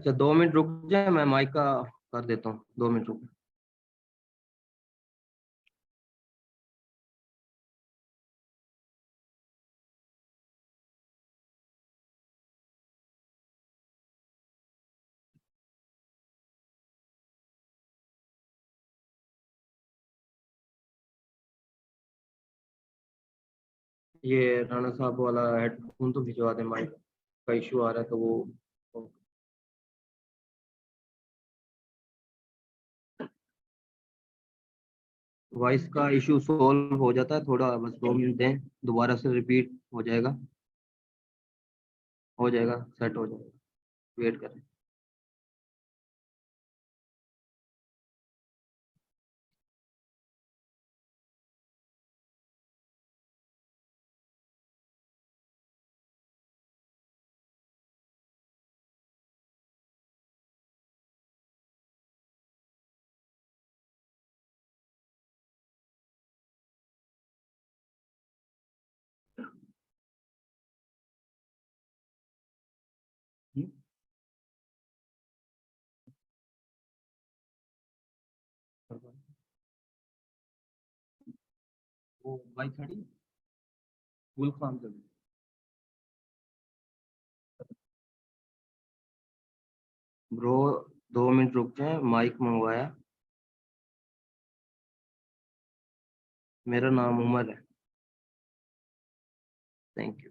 अच्छा 2 मिनट रुक जाए, मैं माइक का कर देता हूँ, 2 मिनट रुक। ये राणा साहब वाला हेडफोन तो भिजवा दे, माइक का इशू आ रहा है तो वो वॉइस का इशू सॉल्व हो जाता है, थोड़ा बस 2 मिनट दें, दोबारा से रिपीट हो जाएगा, सेट हो जाएगा, वेट करें। वो बाइक खड़ी गुल फार्म से। ब्रो 2 मिनट रुक जाए, माइक मंगवाया। मेरा नाम उमर है। Thank you.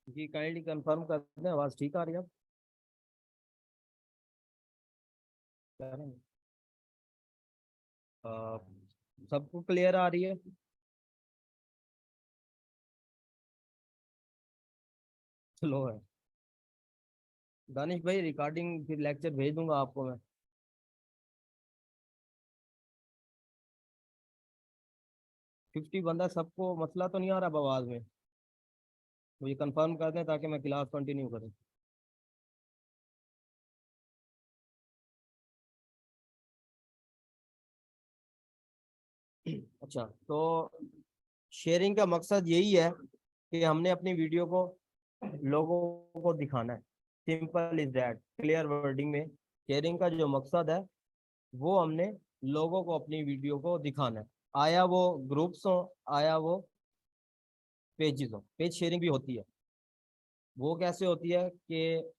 जी काइंडली कंफर्म कर दें, आवाज़ ठीक आ रही है अब? कह रहे हैं। सबको क्लियर आ रही है? स्लो है? दानिश भाई रिकॉर्डिंग फिर लेक्चर भेज दूंगा आपको मैं। 50 बंदा, सबको मसला तो नहीं आ रहा आवाज़ में? तो ये कंफर्म कर दें ताकि मैं क्लास कंटिन्यू करूँ। अच्छा, तो शेयरिंग का मकसद यही है कि हमने अपनी वीडियो को लोगों को दिखाना है। Simple is that, clear wording में शेयरिंग का जो मकसद है वो हमने लोगों को अपनी वीडियो को दिखाना है। आया वो ग्रुप्स हो, आया वो पेजेस हो। पेज शेयरिंग भी होती है। वो कैसे होती है कि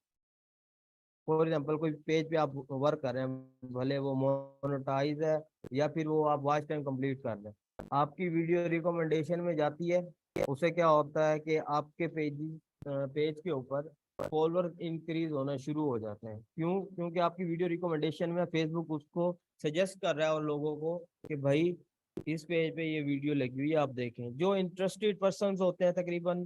फॉर एग्जाम्पल कोई पेज पे आप वर्क कर रहे हैं, भले वो मोनेटाइज है या फिर वो आप वॉच टाइम कंप्लीट कर रहे हैं, आपकी वीडियो रिकमेंडेशन में जाती है। उसे क्या होता है कि आपके पेज के ऊपर फॉलोअर इंक्रीज होना शुरू हो जाते हैं। क्यों? क्योंकि आपकी वीडियो रिकमेंडेशन में फेसबुक उसको सजेस्ट कर रहा है और लोगों को कि भाई इस पेज पे ये वीडियो लगी हुई है, आप देखें। जो इंटरेस्टेड पर्सन होते हैं, तकरीबन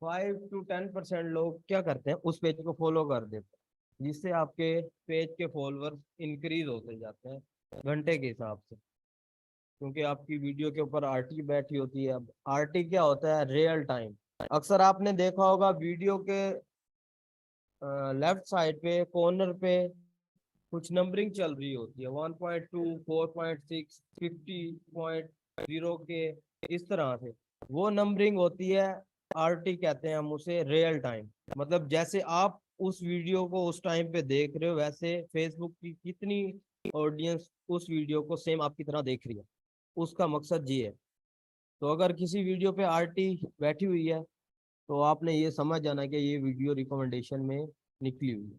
5 to 10% लोग क्या करते हैं, उस पेज को फॉलो कर देते हैं, जिससे आपके पेज के फॉलोअर्स इंक्रीज होते जाते हैं घंटे के हिसाब से। क्योंकि आपकी वीडियो के ऊपर आरटी बैठी होती है। अब आरटी क्या होता है? Real time. अक्सर आपने देखा होगा वीडियो के लेफ्ट साइड पे कॉर्नर पे कुछ नंबरिंग चल रही होती है, 1.2, 4.6, 50.0 के, इस तरह से वो नंबरिंग होती है। आरटी कहते हैं हम उसे, रियल टाइम। मतलब जैसे आप उस वीडियो को उस टाइम पे देख रहे हो, वैसे फेसबुक की कितनी ऑडियंस उस वीडियो को सेम आपकी तरह देख रही है, उसका मकसद ये है। तो अगर किसी वीडियो पे आरटी बैठी हुई है तो आपने ये समझ जाना कि ये वीडियो रिकमेंडेशन में निकली हुई है।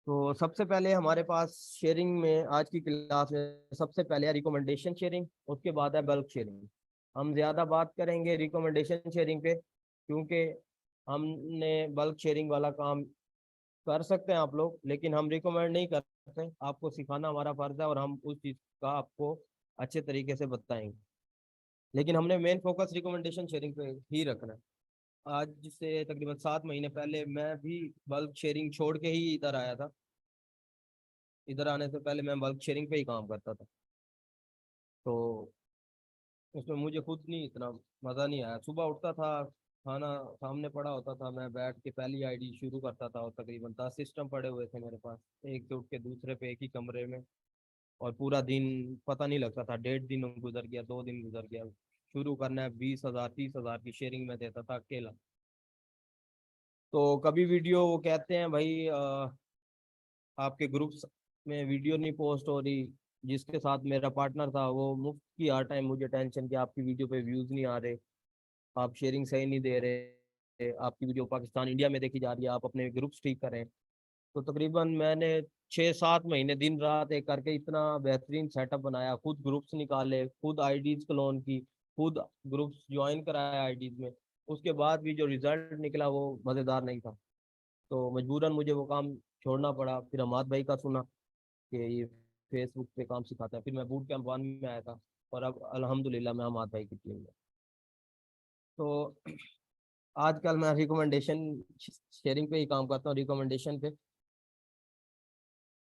तो सबसे पहले हमारे पास शेयरिंग में आज की क्लास में सबसे पहले है रिकमेंडेशन शेयरिंग, उसके बाद है बल्क शेयरिंग। हम ज़्यादा बात करेंगे रिकमेंडेशन शेयरिंग पे, क्योंकि हमने बल्क शेयरिंग वाला काम कर सकते हैं आप लोग, लेकिन हम रिकमेंड नहीं करते। आपको सिखाना हमारा फर्ज है और हम उस चीज़ का आपको अच्छे तरीके से बताएंगे, लेकिन हमने मेन फोकस रिकमेंडेशन शेयरिंग पे ही रखना है। आज से तकरीबन 7 महीने पहले मैं भी बल्क शेयरिंग छोड़ के ही इधर आया था। इधर आने से पहले मैं बल्क शेयरिंग पे ही काम करता था, तो उसमें मुझे खुद नहीं इतना मज़ा नहीं आया। सुबह उठता था, खाना सामने पड़ा होता था, मैं बैठ के पहली आईडी शुरू करता था और तकरीबन 10 सिस्टम पड़े हुए थे मेरे पास, एक से उठ के दूसरे पे एक ही कमरे में। और पूरा दिन पता नहीं लगता था, 1.5 दिन गुजर गया, 2 दिन गुजर गया। शुरू करना है 20,000 30,000 की शेयरिंग में देता था अकेला। तो कभी वीडियो वो कहते हैं भाई आपके ग्रुप्स में वीडियो नहीं पोस्ट हो रही। जिसके साथ मेरा पार्टनर था वो मुफ्त की हर टाइम मुझे टेंशन कि आपकी वीडियो पे व्यूज नहीं आ रहे, आप शेयरिंग सही नहीं दे रहे, आपकी वीडियो पाकिस्तान इंडिया में देखी जा रही है, आप अपने ग्रुप्स ठीक करें। तो तकरीबन मैंने 6-7 महीने दिन रात एक करके इतना बेहतरीन सेटअप बनाया, खुद ग्रुप्स निकाले, खुद आईडीज क्लोन की, खुद ग्रुप्स ज्वाइन कराया आईडीज में। उसके बाद भी जो रिजल्ट निकला वो मज़ेदार नहीं था, तो मजबूरन मुझे वो काम छोड़ना पड़ा। फिर अमाद भाई का सुना कि ये फेसबुक पे काम सिखाता है, फिर मैं बूट कैंप 1 में आया था और अब अल्हम्दुलिल्लाह मैं अमाद भाई की टीम में। तो आजकल मैं रिकमेंडेशन शेयरिंग पे ही काम करता हूँ, रिकमेंडेशन पे।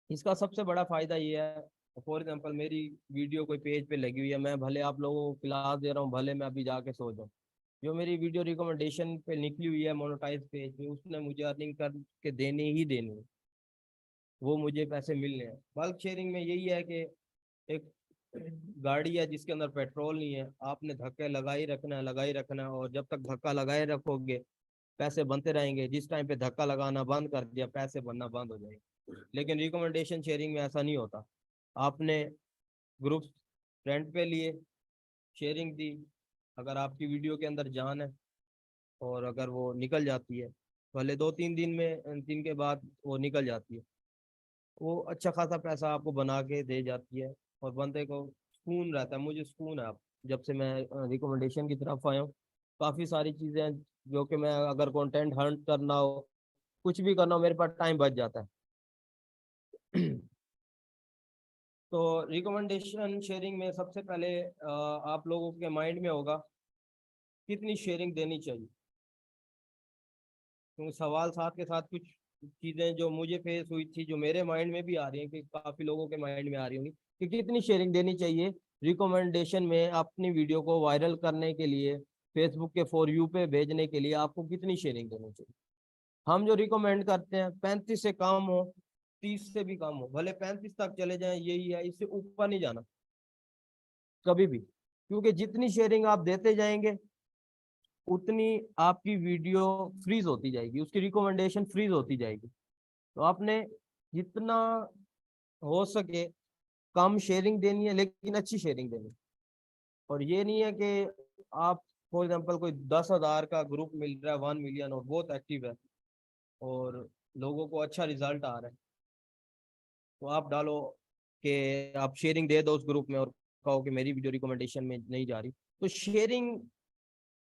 इसका सबसे बड़ा फायदा ये है, फॉर एग्जांपल मेरी वीडियो कोई पेज पे लगी हुई है, मैं भले आप लोगों को क्लास दे रहा हूँ, भले मैं अभी जाके सो जाऊँ, जो मेरी वीडियो रिकमेंडेशन पे निकली हुई है मोनेटाइज पेज पे, उसने मुझे अर्निंग करके देने ही देने हैं, वो मुझे पैसे मिलने हैं। बल्क शेयरिंग में यही है कि एक गाड़ी है जिसके अंदर पेट्रोल नहीं है, आपने धक्के लगाए रखना है, लगाए रखना है, और जब तक धक्का लगाए रखोगे पैसे बनते रहेंगे। जिस टाइम पे धक्का लगाना बंद कर दिया पैसे बनना बंद हो जाएंगे। लेकिन रिकमेंडेशन शेयरिंग में ऐसा नहीं होता। आपने ग्रुप रेंट पे लिए, शेयरिंग दी, अगर आपकी वीडियो के अंदर जान है और अगर वो निकल जाती है, भले 2-3 दिन में, दिन के बाद वो निकल जाती है, वो अच्छा खासा पैसा आपको बना के दे जाती है और बंदे को सुकून रहता है। मुझे सुकून है। आप जब से मैं रिकमेंडेशन की तरफ आया हूँ, काफ़ी सारी चीज़ें हैं जो कि मैं अगर कंटेंट हंट करना हो, कुछ भी करना हो, मेरे पास टाइम बच जाता है। तो रिकमेंडेशन शेयरिंग में सबसे पहले आप लोगों के माइंड में होगा कितनी शेयरिंग देनी चाहिए, क्योंकि सवाल साथ के साथ कुछ चीज़ें जो मुझे फेस हुई थी, जो मेरे माइंड में भी आ रही हैं, कि काफ़ी लोगों के माइंड में आ रही होंगी कि कितनी शेयरिंग देनी चाहिए रिकमेंडेशन में। अपनी वीडियो को वायरल करने के लिए, फेसबुक के फॉर यू पे भेजने के लिए आपको कितनी शेयरिंग देनी चाहिए। हम जो रिकमेंड करते हैं 35 से कम हो, 30 से भी कम हो, भले 35 तक चले जाएं, यही है, इससे ऊपर नहीं जाना कभी भी, क्योंकि जितनी शेयरिंग आप देते जाएंगे उतनी आपकी वीडियो फ्रीज होती जाएगी, उसकी रिकमेंडेशन फ्रीज होती जाएगी। तो आपने जितना हो सके कम शेयरिंग देनी है, लेकिन अच्छी शेयरिंग देनी है। और ये नहीं है कि आप फॉर एग्जांपल कोई 10,000 का ग्रुप मिल रहा है, 1 मिलियन और बहुत एक्टिव है और लोगों को अच्छा रिजल्ट आ रहा है, तो आप डालो कि आप शेयरिंग दे दो उस ग्रुप में और कहो कि मेरी वीडियो रिकमेंडेशन में नहीं जा रही। तो शेयरिंग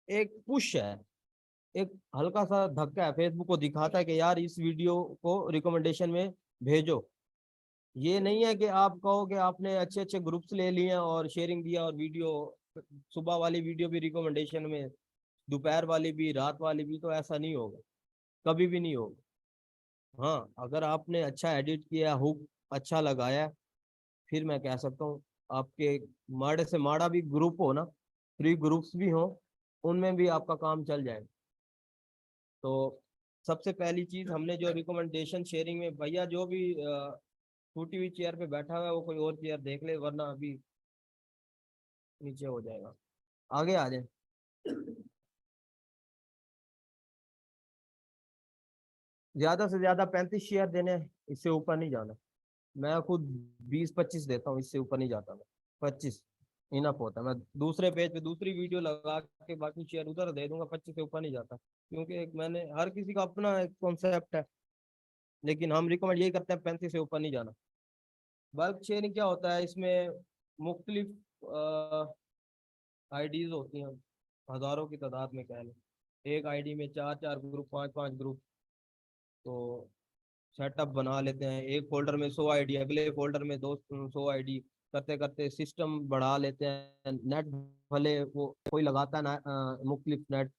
एक पुश है, एक हल्का सा धक्का है, फेसबुक को दिखाता है कि यार इस वीडियो को रिकमेंडेशन में भेजो। ये नहीं है कि आप कहो कि आपने अच्छे अच्छे ग्रुप्स ले लिए और शेयरिंग दिया और वीडियो, सुबह वाली वीडियो भी रिकमेंडेशन में, दोपहर वाली भी, रात वाली भी, तो ऐसा नहीं होगा, कभी भी नहीं होगा। हाँ, अगर आपने अच्छा एडिट किया, हुक अच्छा लगाया, फिर मैं कह सकता हूँ आपके माड़े से माड़ा भी ग्रुप हो ना, फ्री ग्रुप्स भी हो, उनमें भी आपका काम चल जाएगा। तो सबसे पहली चीज हमने जो रिकमेंडेशन शेयरिंग में, भैया जो भी टूटी हुई चेयर पे बैठा हुआ है वो कोई और चेयर देख ले, वरना अभी नीचे हो जाएगा। आगे आ जाए। ज्यादा से ज्यादा 35 शेयर देने हैं, इससे ऊपर नहीं जाना। मैं खुद 20-25 देता हूँ, इससे ऊपर नहीं जाता मैं। 25 इनफ होता है। मैं दूसरे पेज पे दूसरी वीडियो लगा के बाकी शेयर उधर दे दूंगा, 25 से ऊपर नहीं जाता, क्योंकि मैंने हर किसी का अपना एक कॉन्सेप्ट है, लेकिन हम रिकमेंड यही करते हैं 35 से ऊपर नहीं जाना। बल्क शेयरिंग क्या होता है, इसमें मुख्तलिफ आईडीज होती हैं, हजारों की तादाद में कह लें। एक आईडी में चार चार ग्रुप, पांच पांच ग्रुप, तो सेटअप बना लेते हैं। एक फोल्डर में 100 आईडी, अगले फोल्डर में दो 100 आईडी, करते करते सिस्टम बढ़ा लेते हैं। नेट भले वो कोई लगाता है ना, मुख्तलिफ नेट,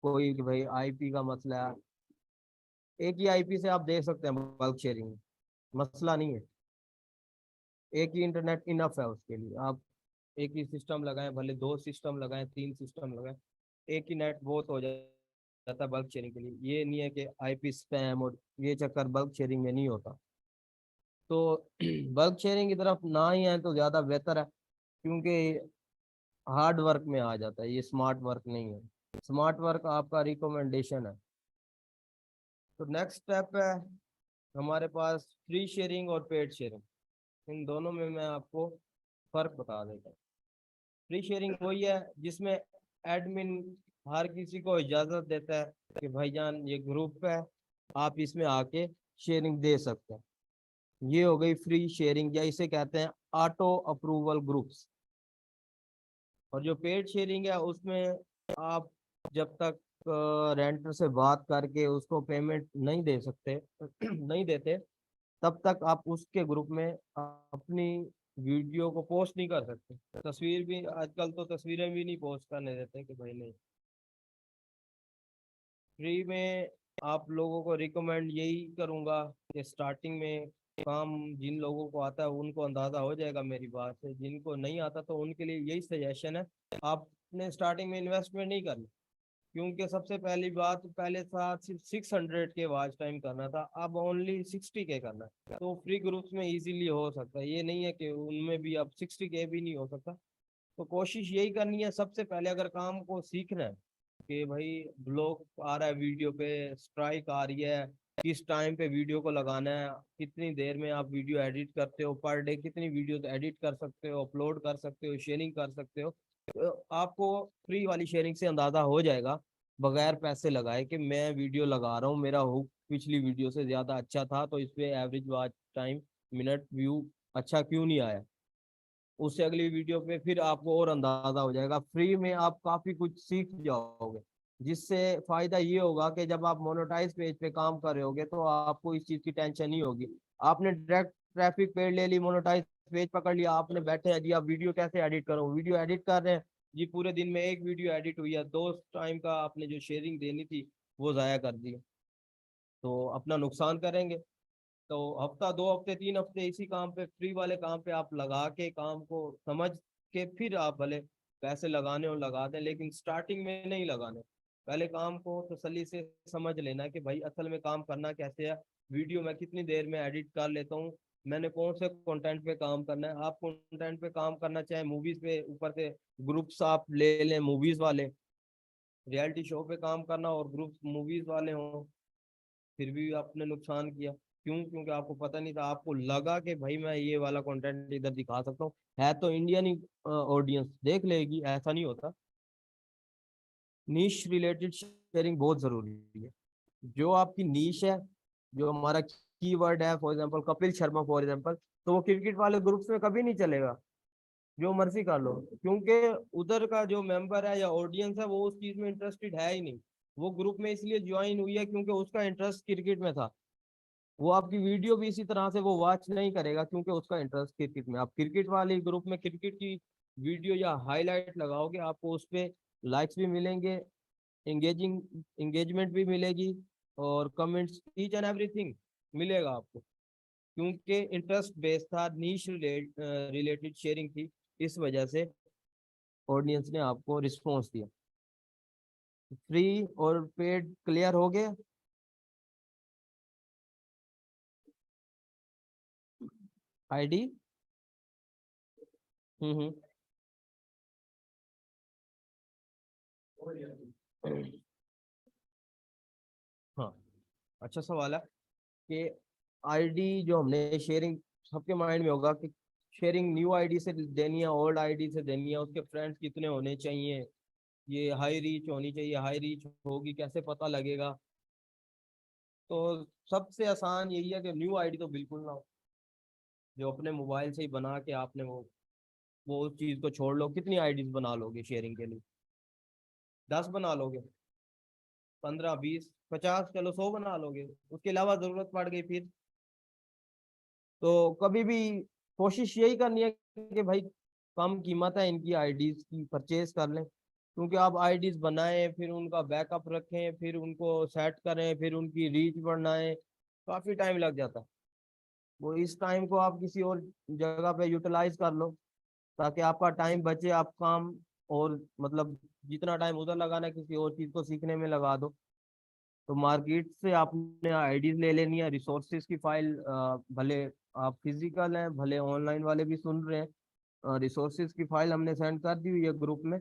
कोई कि भाई आईपी का मसला है, एक ही आईपी से आप देख सकते हैं बल्क शेयरिंग, मसला नहीं है। एक ही इंटरनेट इनफ है उसके लिए। आप एक ही सिस्टम लगाएं, भले दो सिस्टम लगाएं, तीन सिस्टम लगाएं, एक ही नेट बहुत हो जाता है बल्क शेयरिंग के लिए। ये नहीं है कि आईपी स्पैम और ये चक्कर बल्क शेयरिंग में नहीं होता। तो बल्क शेयरिंग की तरफ ना ही आए तो ज़्यादा बेहतर है, क्योंकि हार्ड वर्क में आ जाता है, ये स्मार्ट वर्क नहीं है। स्मार्ट वर्क आपका रिकमेंडेशन है। तो नेक्स्ट स्टेप है हमारे पास फ्री शेयरिंग और पेड शेयरिंग। इन दोनों में मैं आपको फर्क बता देता हूँ। फ्री शेयरिंग वही है जिसमें एडमिन हर किसी को इजाज़त देता है कि भाईजान ये ग्रुप है, आप इसमें आके शेयरिंग दे सकते हैं। ये हो गई फ्री शेयरिंग, या इसे कहते हैं ऑटो अप्रूवल ग्रुप्स। और जो पेड शेयरिंग है उसमें आप जब तक रेंटर से बात करके उसको पेमेंट नहीं दे सकते नहीं देते, तब तक आप उसके ग्रुप में अपनी वीडियो को पोस्ट नहीं कर सकते। तस्वीर भी आजकल तो तस्वीरें भी नहीं पोस्ट करने देते कि भाई नहीं। फ्री में आप लोगों को रिकमेंड यही करूंगा कि स्टार्टिंग में काम जिन लोगों को आता है उनको अंदाजा हो जाएगा मेरी बात से, जिनको नहीं आता तो उनके लिए यही सजेशन है, आपने स्टार्टिंग में इन्वेस्टमेंट नहीं करनी। क्योंकि सबसे पहली बात, पहले था सिर्फ 600 के वॉच टाइम करना था, अब ओनली 60 के करना है। तो फ्री ग्रुप्स में इजीली हो सकता है, ये नहीं है कि उनमें भी अब 60 के भी नहीं हो सकता। तो कोशिश यही करनी है सबसे पहले, अगर काम को सीखना है कि भाई ब्लॉग आ रहा है, वीडियो पे स्ट्राइक आ रही है, किस टाइम पे वीडियो को लगाना है, कितनी देर में आप वीडियो एडिट करते हो, पर डे कितनी वीडियो एडिट कर सकते हो, अपलोड कर सकते हो, शेयरिंग कर सकते हो। तो आपको फ्री वाली शेयरिंग से अंदाजा हो जाएगा, बगैर पैसे लगाए, कि मैं वीडियो लगा रहा हूँ, मेरा हुक पिछली वीडियो से ज्यादा अच्छा था, तो इस पे average watch time, minute view अच्छा क्यों नहीं आया। उससे अगली वीडियो पे फिर आपको और अंदाजा हो जाएगा। फ्री में आप काफी कुछ सीख जाओगे, जिससे फायदा ये होगा कि जब आप मोनेटाइज पेज पे काम कर रहे होगे तो आपको इस चीज की टेंशन नहीं होगी। आपने डायरेक्ट ट्रैफिक पेड ले ली, मोनेटाइज पेज पकड़ लिया, आपने बैठे हैं जी आप वीडियो कैसे एडिट करो, वीडियो एडिट कर रहे हैं जी, पूरे दिन में एक वीडियो एडिट हुई है, दो टाइम का आपने जो शेयरिंग देनी थी वो जाया कर दी, तो अपना नुकसान करेंगे। तो हफ्ता, 2 हफ्ते, 3 हफ्ते इसी काम पे, फ्री वाले काम पे आप लगा के, काम को समझ के, फिर आप भले पैसे लगाने हो लगा दें, लेकिन स्टार्टिंग में नहीं लगाने। पहले काम को तसल्ली से समझ लेना कि भाई असल में काम करना कैसे है, वीडियो मैं कितनी देर में एडिट कर लेता हूँ, मैंने कौन से कंटेंट पे काम करना है। आप कंटेंट पे काम करना चाहे मूवीज पे, ऊपर से ग्रुप्स आप ले लें मूवीज वाले, रियलिटी शो पे काम करना और ग्रुप्स मूवीज वाले हों, फिर भी आपने नुकसान किया। क्यों? क्योंकि आपको पता नहीं था, आपको लगा कि भाई मैं ये वाला कंटेंट इधर दिखा सकता हूँ, है तो इंडियन ही ऑडियंस देख लेगी, ऐसा नहीं होता। नीश रिलेटेड शेयरिंग बहुत जरूरी है। जो आपकी नीश है, जो हमारा कीवर्ड है, for example Kapil Sharma for example, तो वो क्रिकेट वाले ग्रुप्स में कभी नहीं चलेगा, जो मर्जी कर लो, क्योंकि उधर का जो मेंबर है या ऑडियंस है वो उस चीज में इंटरेस्टेड है ही नहीं। वो ग्रुप में इसलिए ज्वाइन हुई है क्योंकि उसका इंटरेस्ट क्रिकेट में था। वो आपकी वीडियो भी इसी तरह से वो वॉच नहीं करेगा, क्योंकि उसका इंटरेस्ट क्रिकेट में। आप क्रिकेट वाले ग्रुप में क्रिकेट की वीडियो या हाईलाइट लगाओगे, आपको उस पे लाइक्स भी मिलेंगे, एंगेजिंग एंगेजमेंट भी मिलेगी, और कमेंट्स, ईच एंड एवरीथिंग मिलेगा आपको, क्योंकि इंटरेस्ट बेस्ड था, नीश रिलेटेड शेयरिंग थी, इस वजह से ऑडियंस ने आपको रिस्पॉन्स दिया। फ्री और पेड क्लियर हो गए। आईडी। हम्म। हाँ, अच्छा सवाल है कि आईडी जो हमने शेयरिंग, सबके माइंड में होगा कि शेयरिंग न्यू आईडी से देनी है, ओल्ड आईडी से देनी है, उसके फ्रेंड्स कितने होने चाहिए, ये हाई रीच होनी चाहिए, हाई रीच होगी कैसे पता लगेगा। तो सबसे आसान यही है कि न्यू आईडी तो बिल्कुल ना हो, जो अपने मोबाइल से ही बना के आपने वो उस चीज को छोड़ लो। कितनी आईडीज बना लोगे शेयरिंग के लिए? 10 बना लोगे? 15, 20, 50, चलो 100 बना लोगे, उसके अलावा जरूरत पड़ गई फिर। तो कभी भी कोशिश यही करनी है कि भाई कम कीमत है इनकी आईडीज की, परचेज कर लें। क्योंकि आप आईडीज बनाएं, फिर उनका बैकअप रखें, फिर उनको सेट करें, फिर उनकी रीच बढ़ाएं, काफी टाइम लग जाता है। वो इस टाइम को आप किसी और जगह पे यूटिलाइज कर लो, ताकि आपका टाइम बचे, आप काम और मतलब जितना टाइम उधर लगाना है किसी और चीज को सीखने में लगा दो। तो मार्केट से आपने आईडीज ले लेनी है, रिसोर्सेज की फाइल, भले आप फिजिकल हैं भले ऑनलाइन वाले भी सुन रहे हैं, रिसोर्सेज की फाइल हमने सेंड कर दी हुई है ग्रुप में।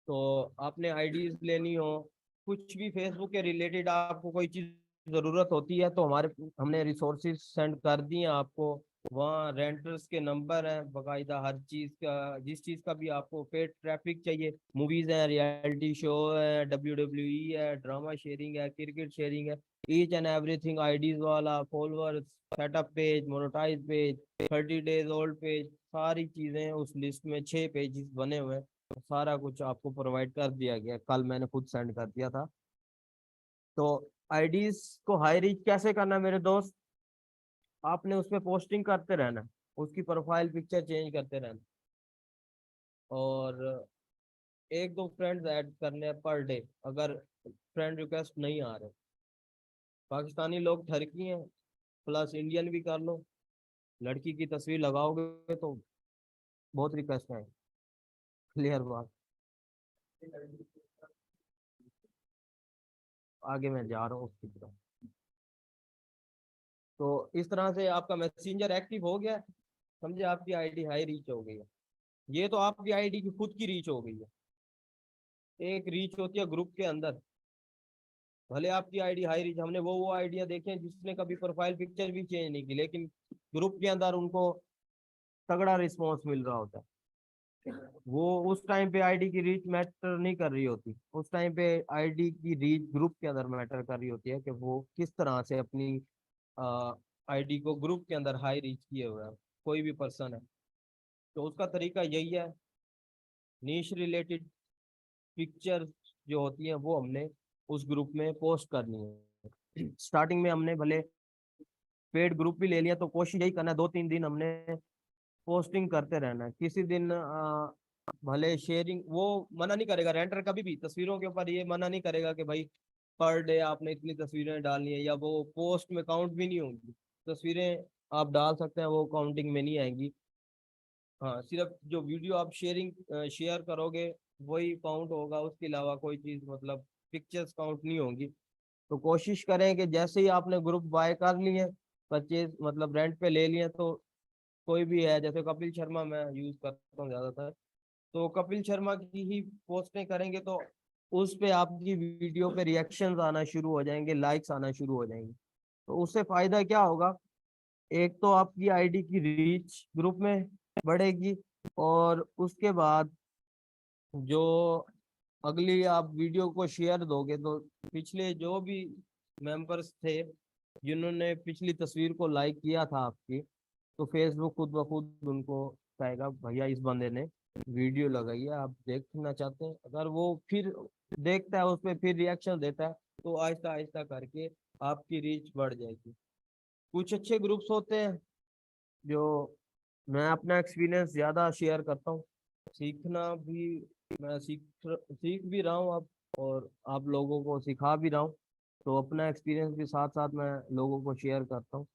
तो आपने आईडीज लेनी हो, कुछ भी फेसबुक के रिलेटेड आपको कोई चीज जरूरत होती है, तो हमारे हमने रिसोर्सेज सेंड कर दिए आपको। वहाँ रेंटर्स के नंबर हैं बकायदा, हर चीज का, जिस चीज का भी आपको पेड ट्रैफिक चाहिए, मूवीज है, रियलिटी शो है, WWE है, ड्रामा शेयरिंग है, क्रिकेट शेयरिंग है, ईच एंड एवरीथिंग, आईडीज वाला, followers, setup page, monetize page, 30 days old page, सारी चीजें उस लिस्ट में 6 पेजेस बने हुए हैं। सारा कुछ आपको प्रोवाइड कर दिया गया, कल मैंने खुद सेंड कर दिया था। तो आईडीज को हाई रीच कैसे करना है मेरे दोस्त? आपने उसमें पोस्टिंग करते रहना है, उसकी प्रोफाइल पिक्चर चेंज करते रहना, और एक दो फ्रेंड्स ऐड करने हैं पर डे, अगर फ्रेंड रिक्वेस्ट नहीं आ रहे। पाकिस्तानी लोग ठरकी हैं, प्लस इंडियन भी कर लो, लड़की की तस्वीर लगाओगे तो बहुत रिक्वेस्ट है। क्लियर बात। आगे मैं जा रहा हूँ उसकी तरफ। तो इस तरह से आपका मैसेंजर एक्टिव हो गया, समझे, आपकी आईडी हाई रीच हो गई है। ये तो आपकी आईडी की खुद की रीच हो गई है। एक रीच होती है ग्रुप के अंदर, भले आपकी आईडी हाई रीच, हमने वो आइडिया देखे हैं जिसने कभी प्रोफाइल पिक्चर भी चेंज नहीं की, लेकिन ग्रुप के अंदर उनको तगड़ा रिस्पॉन्स मिल रहा होता है। वो उस टाइम पे आईडी की रीच मैटर नहीं कर रही होती, उस टाइम पे आईडी की रीच ग्रुप के अंदर मैटर कर रही होती है, कि वो किस तरह से अपनी आईडी को ग्रुप के अंदर हाई रीच किए हुए है, कोई भी पर्सन है। तो उसका तरीका यही है, नीश रिलेटेड पिक्चर जो होती है वो हमने उस ग्रुप में पोस्ट करनी है। स्टार्टिंग में हमने भले पेड ग्रुप भी ले लिया, तो कोशिश यही करना है 2-3 दिन हमने पोस्टिंग करते रहना है। किसी दिन भले शेयरिंग वो मना नहीं करेगा, रेंटर कभी भी तस्वीरों के ऊपर ये मना नहीं करेगा कि भाई पर डे आपने इतनी तस्वीरें डालनी है, या वो पोस्ट में काउंट भी नहीं होंगी। तस्वीरें आप डाल सकते हैं, वो काउंटिंग में नहीं आएंगी। हाँ, सिर्फ जो वीडियो आप शेयर करोगे वही काउंट होगा, उसके अलावा कोई चीज मतलब पिक्चर्स काउंट नहीं होंगी। तो कोशिश करें कि जैसे ही आपने ग्रुप बाय कर लिए, परचेज मतलब रेंट पे ले लिए, तो कोई भी है, जैसे कपिल शर्मा मैं यूज करता हूँ ज्यादातर, तो कपिल शर्मा की ही पोस्टें करेंगे, तो उस पे आपकी वीडियो पे रिएक्शंस आना शुरू हो जाएंगे, लाइक्स आना शुरू हो जाएंगे। तो उससे फायदा क्या होगा? एक तो आपकी आईडी की रीच ग्रुप में बढ़ेगी, और उसके बाद जो अगली आप वीडियो को शेयर दोगे, तो पिछले जो भी मेंबर्स थे जिन्होंने पिछली तस्वीर को लाइक किया था आपकी, तो फेसबुक खुद ब खुद उनको कहेगा भैया इस बंदे ने वीडियो लगाई है, आप देखना चाहते हैं? अगर वो फिर देखता है, उस पर फिर रिएक्शन देता है, तो आहिस्ता आहिस्ता करके आपकी रीच बढ़ जाएगी। कुछ अच्छे ग्रुप्स होते हैं जो, मैं अपना एक्सपीरियंस ज़्यादा शेयर करता हूँ, सीखना भी, मैं सीख भी रहा हूँ अब, और आप लोगों को सिखा भी रहा हूँ। तो अपना एक्सपीरियंस भी साथ साथ मैं लोगों को शेयर करता हूँ,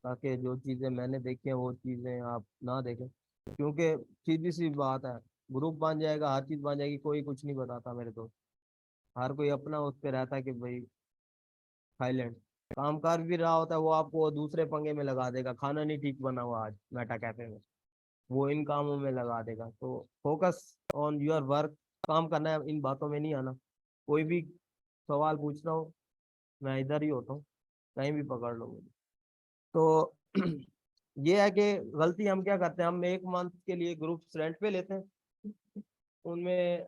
ताकि जो चीज़ें मैंने देखी हैं वो चीज़ें आप ना देखें। क्योंकि सीधी सी बात है, ग्रुप बन जाएगा, हर चीज़ बन जाएगी, कोई कुछ नहीं बताता मेरे दोस्त। हर कोई अपना उस पे रहता है कि भाई थाईलैंड काम कर भी रहा होता है, वो आपको दूसरे पंगे में लगा देगा, खाना नहीं ठीक बना हुआ आज मेटा कैफे में, वो इन कामों में लगा देगा। तो फोकस ऑन योर वर्क, काम करना है, इन बातों में नहीं आना। कोई भी सवाल पूछना हो, मैं इधर ही होता हूँ, कहीं भी पकड़ लो मुझे। तो ये है कि गलती हम क्या करते हैं, हम 1 मंथ के लिए ग्रुप्स रेंट पे लेते हैं, उनमें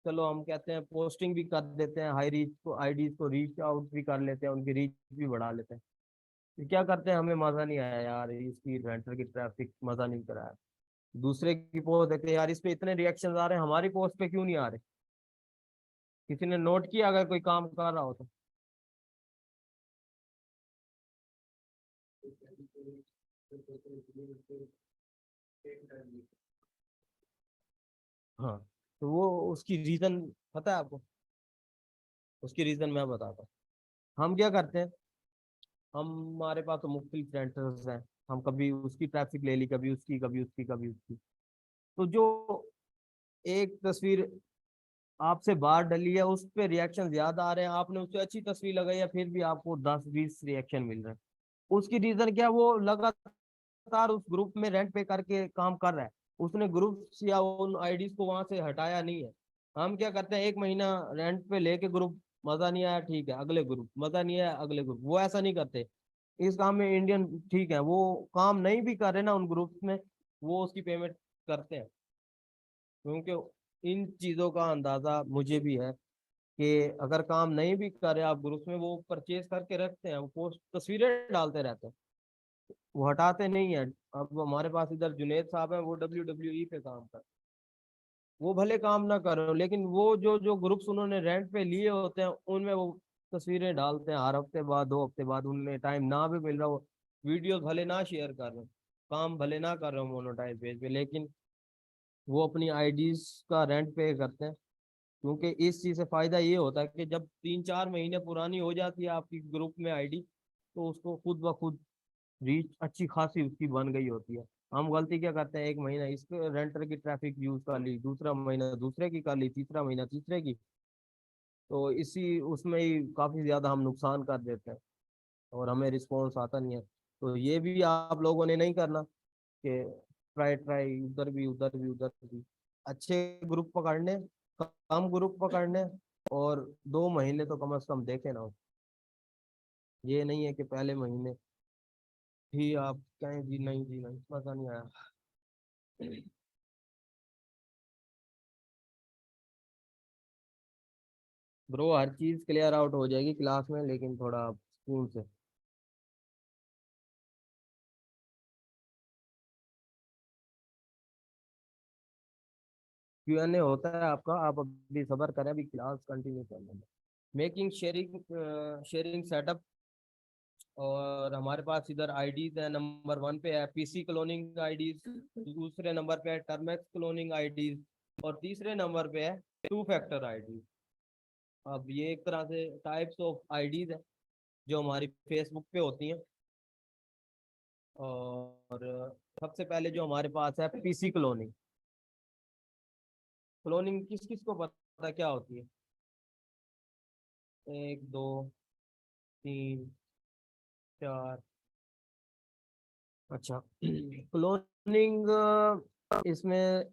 चलो हम कहते हैं पोस्टिंग भी कर देते हैं, हाई रीच को आईडीज को रीच आउट भी कर लेते हैं, उनकी रीच भी बढ़ा लेते हैं। फिर क्या करते हैं, हमें मजा नहीं आया यार, इसकी रेंटर की ट्रैफिक मजा नहीं कराया, दूसरे की पोस्ट देखते हैं, यार इस पे इतने रिएक्शन आ रहे हैं, हमारी पोस्ट पे क्यों नहीं आ रहे। किसी ने नोट किया अगर कोई काम कर रहा हो तो। हाँ, तो वो उसकी रीजन पता है आपको, उसकी रीजन मैं बताता हूँ। हम क्या करते हैं, हमारे पास तो मुख्तलिफ रेंटर्स हैं, हम कभी उसकी ट्रैफिक ले ली, कभी उसकी, कभी उसकी, कभी उसकी। तो जो एक तस्वीर आपसे बाहर डली है उस पे रिएक्शन ज्यादा आ रहे हैं, आपने उससे अच्छी तस्वीर लगाई है फिर भी आपको 10-20 रिएक्शन मिल रहे हैं। उसकी रीजन क्या, वो लगातार उस ग्रुप में रेंट पे करके काम कर रहा है, उसने ग्रुप या उन आईडीज को वहां से हटाया नहीं है। हम क्या करते हैं, 1 महीना रेंट पे लेके ग्रुप, मजा नहीं आया ठीक है अगले ग्रुप, मजा नहीं आया अगले ग्रुप, वो ऐसा नहीं करते। इस काम में इंडियन ठीक है, वो काम नहीं भी करे ना उन ग्रुप्स में, वो उसकी पेमेंट करते हैं, क्योंकि इन चीजों का अंदाजा मुझे भी है कि अगर काम नहीं भी करे आप ग्रुप्स में, वो परचेज करके रखते हैं, वो पोस्ट तस्वीरें डालते रहते हैं, वो हटाते नहीं है। अब हमारे पास इधर जुनेद साहब हैं, वो WWE पे काम कर, वो भले काम ना करो लेकिन वो जो जो ग्रुप्स उन्होंने रेंट पे लिए होते हैं उनमें वो तस्वीरें डालते हैं, हर हफ्ते बाद 2 हफ्ते बाद, उनमें टाइम ना भी मिल रहा हो, वीडियो भले ना शेयर कर रहे हो, काम भले ना कर रहे हो मोनोटाइज पेज पे, लेकिन वो अपनी आईडीज का रेंट पे करते हैं। क्योंकि इस चीज से फायदा ये होता है कि जब 3-4 महीने पुरानी हो जाती है आपकी ग्रुप में आईडी, तो उसको खुद ब खुद रीच अच्छी खासी उसकी बन गई होती है। हम गलती क्या करते हैं, 1 महीना इस रेंटर की ट्रैफिक यूज कर ली, दूसरा महीना दूसरे की कर ली, तीसरा महीना तीसरे की, तो इसी उसमें ही काफी ज्यादा हम नुकसान कर देते हैं और हमें रिस्पॉन्स आता नहीं है। तो ये भी आप लोगों ने नहीं करना कि ट्राई ट्राई उधर भी उधर भी उधर भी, अच्छे ग्रुप पकड़ने, कम ग्रुप पकड़ने, और 2 महीने तो कम से कम देखे ना। ये नहीं है कि पहले महीने ही आप कहें जी नहीं जी नहीं, मजा नहीं आया। ब्रो हर चीज क्लियर आउट हो जाएगी क्लास में, लेकिन थोड़ा सुकून से। Q&A होता है आपका, आप अभी सब्र करें, अभी क्लास कंटिन्यू करना है। मेकिंग शेयरिंग, शेयरिंग सेटअप, और हमारे पास इधर आईडीज है, नंबर 1 पे है पीसी क्लोनिंग आईडीज, दूसरे नंबर पे है टर्मेक्स क्लोनिंग आईडीज, और तीसरे नंबर पे है 2 फैक्टर आईडीज। अब ये एक तरह से टाइप्स ऑफ आईडीज है जो हमारी फेसबुक पे होती हैं। और सबसे पहले जो हमारे पास है पीसी क्लोनिंग। क्लोनिंग किस किस को पता है क्या होती है? 1 2 3 4। अच्छा, क्लोनिंग इसमें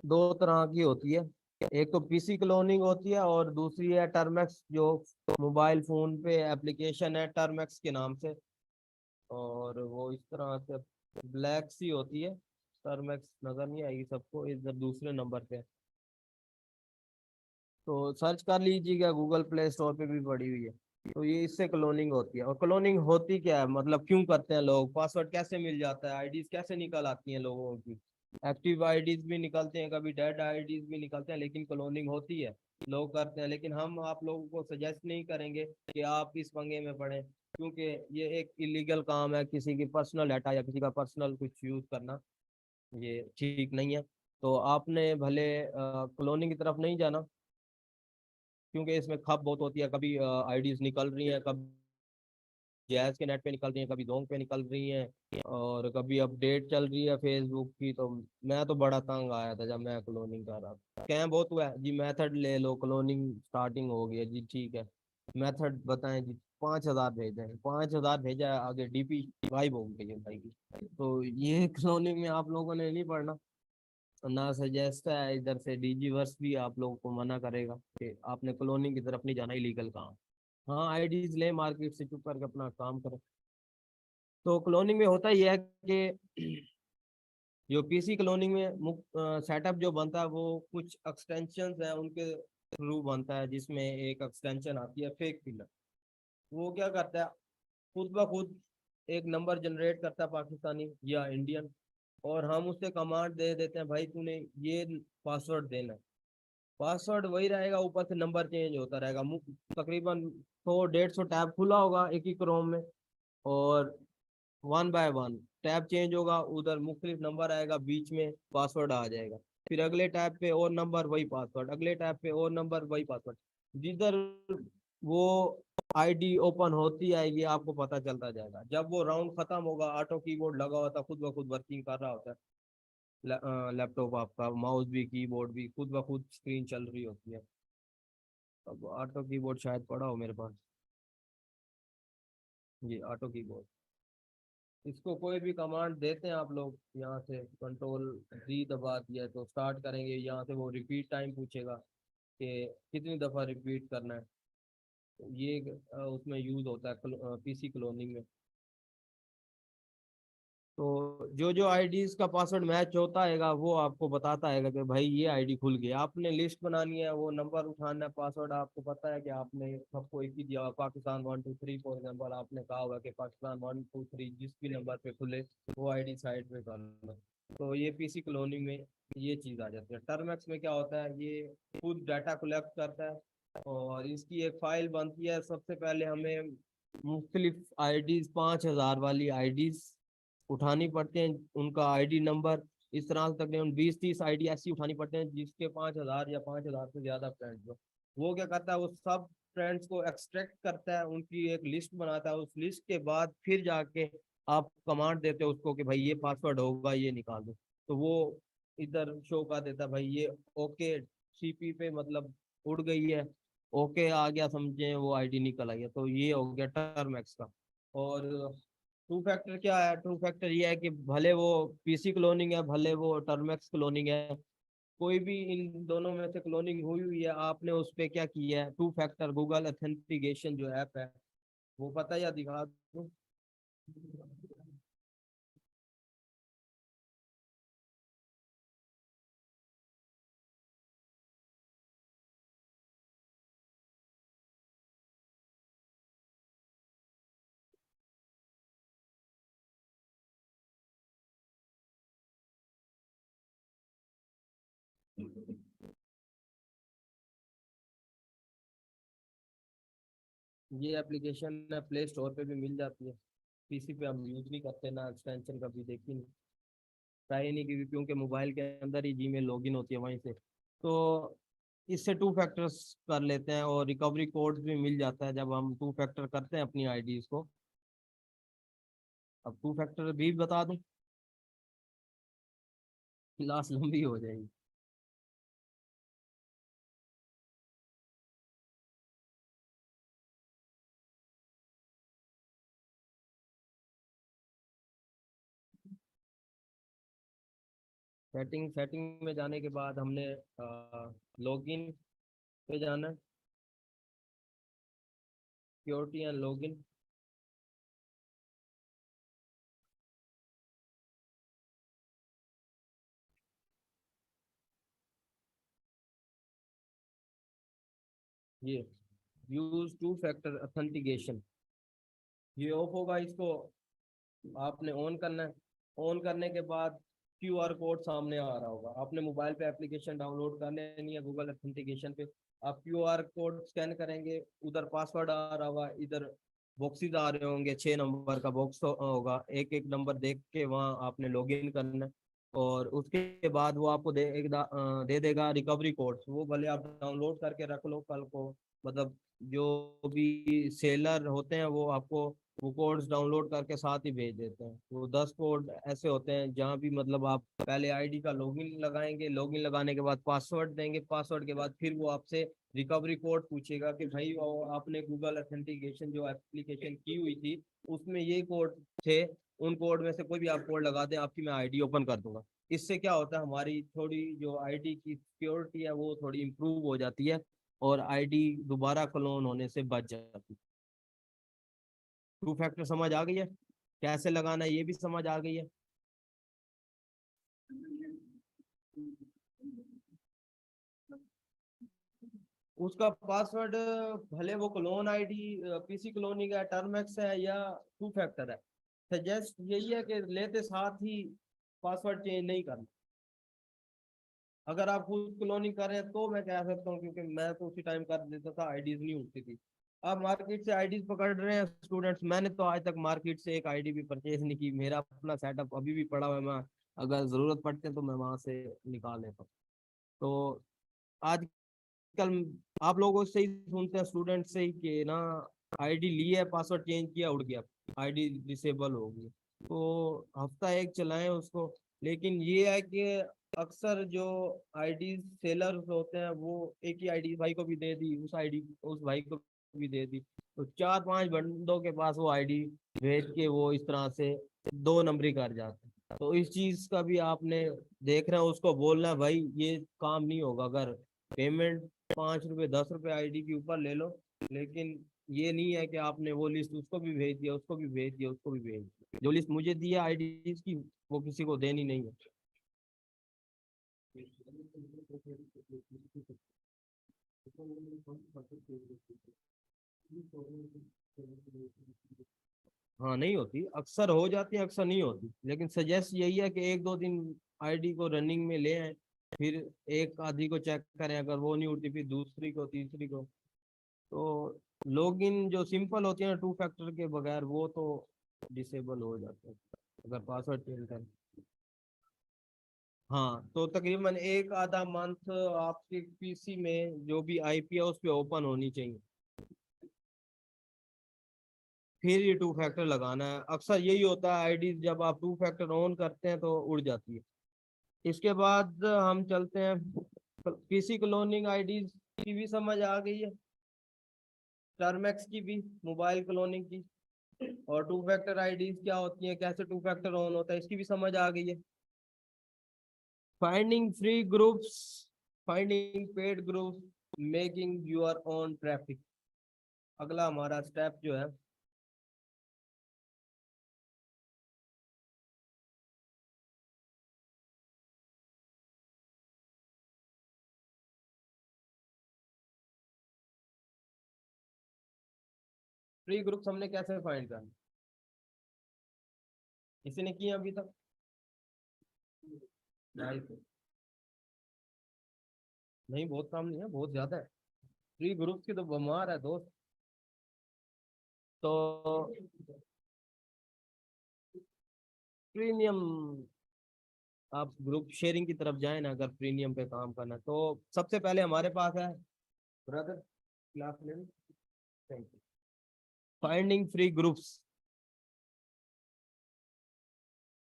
2 तरह की होती है, एक तो पीसी क्लोनिंग होती है और दूसरी है टर्मेक्स, जो मोबाइल फोन पे एप्लीकेशन है टर्मेक्स के नाम से, और वो इस तरह से ब्लैक सी होती है। टर्मेक्स नजर नहीं आएगी सबको, इधर दूसरे नंबर पे है। तो सर्च कर लीजिएगा, गूगल प्ले स्टोर पे भी पड़ी हुई है। तो ये इससे क्लोनिंग होती है। और क्लोनिंग होती क्या है, मतलब क्यों करते हैं लोग, पासवर्ड कैसे मिल जाता है, आईडीज कैसे निकल आती हैं लोगों की, एक्टिव आईडीज भी निकलते हैं, कभी डेड आईडीज भी निकलते हैं, लेकिन क्लोनिंग होती है, लोग करते हैं। लेकिन हम आप लोगों को सजेस्ट नहीं करेंगे कि आप इस पंगे में पड़े, क्योंकि ये एक इलीगल काम है, किसी की पर्सनल डाटा या किसी का पर्सनल कुछ यूज करना ये ठीक नहीं है। तो आपने भले क्लोनिंग की तरफ नहीं जाना, क्योंकि इसमें खप बहुत होती है, कभी आईडीज निकल रही हैं, कभी जैज के नेट पे निकल रही हैं, कभी जोंग पे निकल रही हैं, और कभी अपडेट चल रही है फेसबुक की। तो मैं तो बड़ा तंग आया था जब मैं क्लोनिंग कर रहा था। स्कैम बहुत हुआ है जी। मेथड ले लो, क्लोनिंग स्टार्टिंग हो गई है जी, ठीक है, मेथड बताएं जी। 5,000 भेजे हैं, 5,000 भेजा है, आगे डीपी गायब हो गई है भाई की। तो ये क्लोनिंग में आप लोगों ने नहीं पढ़ना, ना सजेस्ट है इधर से। डीजीवर्स भी आप लोगों को मना करेगा कि आपने क्लोनिंग की तरफ नहीं जाना, इलीगल काम। हाँ, आईडीज ले मार्केट से, चुप करके अपना काम करो। तो क्लोनिंग में होता ही है कि जो पीसी क्लोनिंग में सेटअप जो बनता है वो कुछ एक्सटेंशन है उनके थ्रू बनता है, जिसमें एक एक्सटेंशन आती है फेक पिलर। वो क्या करता है, खुद ब खुद एक नंबर जनरेट करता है, पाकिस्तानी या इंडियन, और हम उससे कमांड दे देते हैं भाई तूने ये पासवर्ड देना है। पासवर्ड वही रहेगा, ऊपर से नंबर चेंज होता रहेगा। तकरीबन 100-150 टैब खुला होगा एक ही क्रोम में, और one by one tab change होगा, उधर मुख्तलिफ नंबर आएगा, बीच में पासवर्ड आ जाएगा। फिर अगले टैब पे और नंबर वही पासवर्ड, अगले टैब पे और नंबर वही पासवर्ड। जिधर वो आईडी ओपन होती आएगी आपको पता चलता जाएगा। जब वो राउंड खत्म होगा, ऑटो कीबोर्ड लगा होता है, खुद ब खुद वर्किंग कर रहा होता है। लैपटॉप आपका माउस भी कीबोर्ड भी खुद ब खुद स्क्रीन चल रही होती है। अब ऑटो कीबोर्ड शायद पड़ा हो मेरे पास, ये ऑटो कीबोर्ड। इसको कोई भी कमांड देते हैं आप लोग, यहाँ से कंट्रोल 3 दबा दिया तो स्टार्ट करेंगे, यहाँ से वो रिपीट टाइम पूछेगा कि कितनी दफ़ा रिपीट करना है। तो ये उसमें यूज़ होता है पीसी क्लोनिंग में। तो जो जो आईडीज का पासवर्ड मैच होता है वो आपको बताता है कि भाई ये आईडी खुल गई। आपने लिस्ट बनानी है, वो नंबर उठाना है, पासवर्ड आपको पता है कि आपने सबको एक ही दिया हुआ, पाकिस्तान 1 2 3 फॉर एग्जाम्पल आपने कहा हुआ कि पाकिस्तान 1 2 3 जिस भी नंबर पे खुले वो आईडी साइड पे कर लो। तो ये पीसी क्लोनिंग में ये चीज़ आ जाती है। टर्मैक्स में क्या होता है, ये खुद डाटा कलेक्ट करता है और इसकी एक फाइल बनती है। सबसे पहले हमें मुख्तलिफ आईडीज, 5,000 वाली आईडीज उठानी पड़ते हैं, उनका आईडी नंबर। इस तरह से तकरीबन 20-30 आईडी ऐसी उठानी पड़ते हैं जिसके 5,000 या 5,000 से ज्यादा फ्रेंड्स हो। वो क्या करता है, वो सब फ्रेंड्स को एक्सट्रैक्ट करता है, उनकी एक लिस्ट बनाता है। उस लिस्ट के बाद फिर जाके आप कमांड देते हो उसको कि भाई ये पासवर्ड होगा, ये निकाल दो। तो वो इधर शो कर देता है भाई ये ओके, सीपी पे मतलब उड़ गई है, ओके आ गया, समझे, वो आईडी निकल आई है। तो ये हो गया टर्म एक्स का। और टू फैक्टर क्या है, टू फैक्टर ये है कि भले वो पीसी क्लोनिंग है, भले वो टर्मेक्स क्लोनिंग है, कोई भी इन दोनों में से क्लोनिंग हुई हुई है, आपने उस पर क्या किया है, टू फैक्टर गूगल ऑथेंटिकेशन जो ऐप है वो पता या दिखा दूं? ये एप्लीकेशन है, प्ले स्टोर पे भी मिल जाती है। पीसी पे हम यूज नहीं करते ना, एक्सटेंशन कभी देखी नहीं, ट्राई नहीं की, क्योंकि मोबाइल के अंदर ही जीमेल लॉगिन होती है वहीं से। तो इससे टू फैक्टर्स कर लेते हैं, और रिकवरी कोड्स भी मिल जाता है जब हम टू फैक्टर करते हैं अपनी आईडीज को। अब टू फैक्टर भी बता दूं, क्लास लंबी हो जाएगी। सेटिंग सेटिंग में जाने के बाद हमने लॉगिन पे जाना है, सिक्योरिटी एंड लॉगिन। ये यूज टू फैक्टर ऑथेंटिकेशन, ये ऑफ होगा, इसको आपने ऑन करना है। ऑन करने के बाद क्यूआर कोड सामने आ रहा होगा। आपने मोबाइल पे एप्लीकेशन डाउनलोड कर लेनी है गूगल ऑथेंटिकेशन पे। आप क्यूआर कोड स्कैन करेंगे, उधर पासवर्ड आ रहा होगा, इधर बॉक्सेस आ रहे होंगे, 6 नंबर का बॉक्स होगा, एक एक नंबर देख के वहाँ आपने लॉगिन करना है। और उसके बाद वो आपको दे देगा रिकवरी कोड। वो भले आप डाउनलोड करके रख लो कल को, मतलब जो भी सेलर होते हैं वो आपको वो कोड्स डाउनलोड करके साथ ही भेज देते हैं। वो 10 कोड ऐसे होते हैं जहाँ भी मतलब आप पहले आईडी का लॉगिन लगाएंगे, लॉगिन लगाने के बाद पासवर्ड देंगे, पासवर्ड के बाद फिर वो आपसे रिकवरी कोड पूछेगा कि भाई वो आपने गूगल ऑथेंटिकेशन जो एप्लीकेशन की हुई थी उसमें ये कोड थे, उन कोड में से कोई भी आप कोड लगा दें, आपकी मैं आईडी ओपन कर दूंगा। इससे क्या होता है, हमारी थोड़ी जो आईडी की सिक्योरिटी है वो थोड़ी इंप्रूव हो जाती है और आईडी दोबारा क्लोन होने से बच जाती है। टू फैक्टर समझ आ गई है, कैसे लगाना है ये भी समझ आ गई है। उसका पासवर्ड भले वो क्लोन आईडी पीसी क्लोनिंग है, टर्मएक्स है या टू फैक्टर है, सजेस्ट यही है कि लेते साथ ही पासवर्ड चेंज नहीं करना। अगर आप खुद क्लोनिंग कर रहे हैं तो मैं कह सकता हूँ, क्योंकि मैं तो उसी टाइम कर देता था, आईडीज नहीं उठती थी। आप मार्केट से आईडीज पकड़ रहे हैं स्टूडेंट्स, मैंने तो आज तक मार्केट से एक आईडी भी परचेज नहीं की, मेरा अपना सेटअप अभी भी पड़ा हुआ है, मैं अगर जरूरत पड़ती है तो मैं वहां से निकाल लेता हूँ। तो आजकल आप लोगों से ही सुनते हैं स्टूडेंट से ही कि ना आईडी ली है, पासवर्ड चेंज किया, उड़ गया, आईडी डिसेबल हो गई। तो हफ्ता एक चलाएं उसको। लेकिन ये है कि अक्सर जो आईडी सेलर्स होते हैं वो एक ही आईडी भाई को भी दे दी, उस आईडी उस भाई को भी दे दी, तो चार पांच बंदों के पास वो आईडी भेज के वो इस तरह से दो नंबरी कर जाते हैं। तो इस चीज का भी आपने देख रहे हैं, उसको बोलना है, भाई ये काम नहीं होगा। अगर पेमेंट 5 रुपए 10 रुपए आईडी के ऊपर ले लो, लेकिन ये नहीं है कि आपने वो लिस्ट उसको भी भेज दिया, उसको भी भेज दिया, उसको भी भेज दिया। जो लिस्ट मुझे दी है आईडी की वो किसी को देनी नहीं है। हाँ नहीं होती, अक्सर हो जाती है, अक्सर नहीं होती, लेकिन सजेस्ट यही है कि एक दो दिन आईडी को रनिंग में ले आए, फिर एक आधी को चेक करें, अगर वो नहीं उठती फिर दूसरी को, तीसरी को। तो लॉगिन जो सिंपल होती है ना टू फैक्टर के बगैर, वो तो डिसेबल हो जाते हैं अगर पासवर्ड चेंज करें। हाँ, तो तकरीबन एक आधा मंथ आपके पीसी में जो भी आईपी है उस पे ओपन होनी चाहिए, फिर ये टू फैक्टर लगाना है। अक्सर यही होता है, आईडी जब आप टू फैक्टर ऑन करते हैं तो उड़ जाती है। इसके बाद हम चलते हैं, पीसी क्लोनिंग आईडीज की भी समझ आ गई है, टर्मेक्स की भी, मोबाइल क्लोनिंग की, और टू फैक्टर आईडीज क्या होती हैं, कैसे टू फैक्टर ऑन होता है, इसकी भी समझ आ गई है। Finding free groups, finding paid groups, making your own traffic, अगला हमारा स्टेप जो है। फ्री ग्रुप्स हमने कैसे फाइंड करना, किसी ने किया अभी तक? नहीं, नहीं बहुत कम नहीं है, बहुत ज्यादा है। फ्री ग्रुप्स की तो बमार है दोस्त। तो प्रीमियम, आप ग्रुप शेयरिंग की तरफ जाए ना, अगर प्रीमियम पे काम करना है, तो सबसे पहले हमारे पास है brother class name, finding free groups.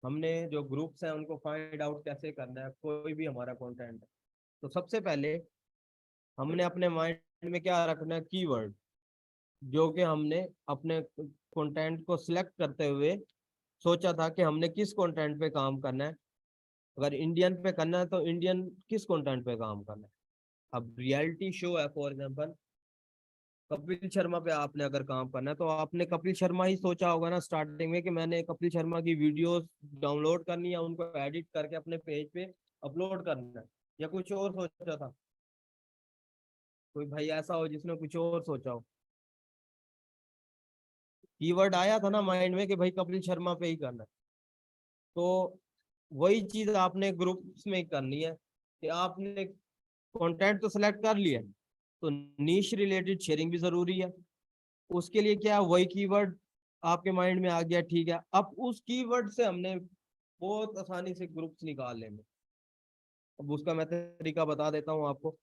हमने जो ग्रुप्स हैं उनको फाइंड आउट कैसे करना है, कोई भी हमारा कंटेंट है, तो सबसे पहले हमने अपने माइंड में क्या रखना है, कीवर्ड, जो कि हमने अपने कंटेंट को सिलेक्ट करते हुए सोचा था कि हमने किस कंटेंट पे काम करना है। अगर इंडियन पे करना है तो इंडियन किस कंटेंट पे काम करना है। अब रियलिटी शो है, फॉर एग्जांपल कपिल शर्मा पे आपने अगर काम करना है, तो आपने कपिल शर्मा ही सोचा होगा ना स्टार्टिंग में कि मैंने कपिल शर्मा की वीडियोस डाउनलोड करनी है, उनको एडिट करके अपने पेज पे अपलोड करना है, या कुछ और सोचा था? कोई भाई ऐसा हो जिसने कुछ और सोचा हो। कीवर्ड आया था ना माइंड में कि भाई कपिल शर्मा पे ही करना है, तो वही चीज आपने ग्रुप्स में करनी है कि आपने कंटेंट तो सिलेक्ट कर लिया, तो नीश रिलेटेड शेयरिंग भी जरूरी है। उसके लिए क्या, वही कीवर्ड आपके माइंड में आ गया, ठीक है, अब उस कीवर्ड से हमने बहुत आसानी से ग्रुप्स निकाल लेंगे। अब उसका मैं तरीका बता देता हूँ आपको।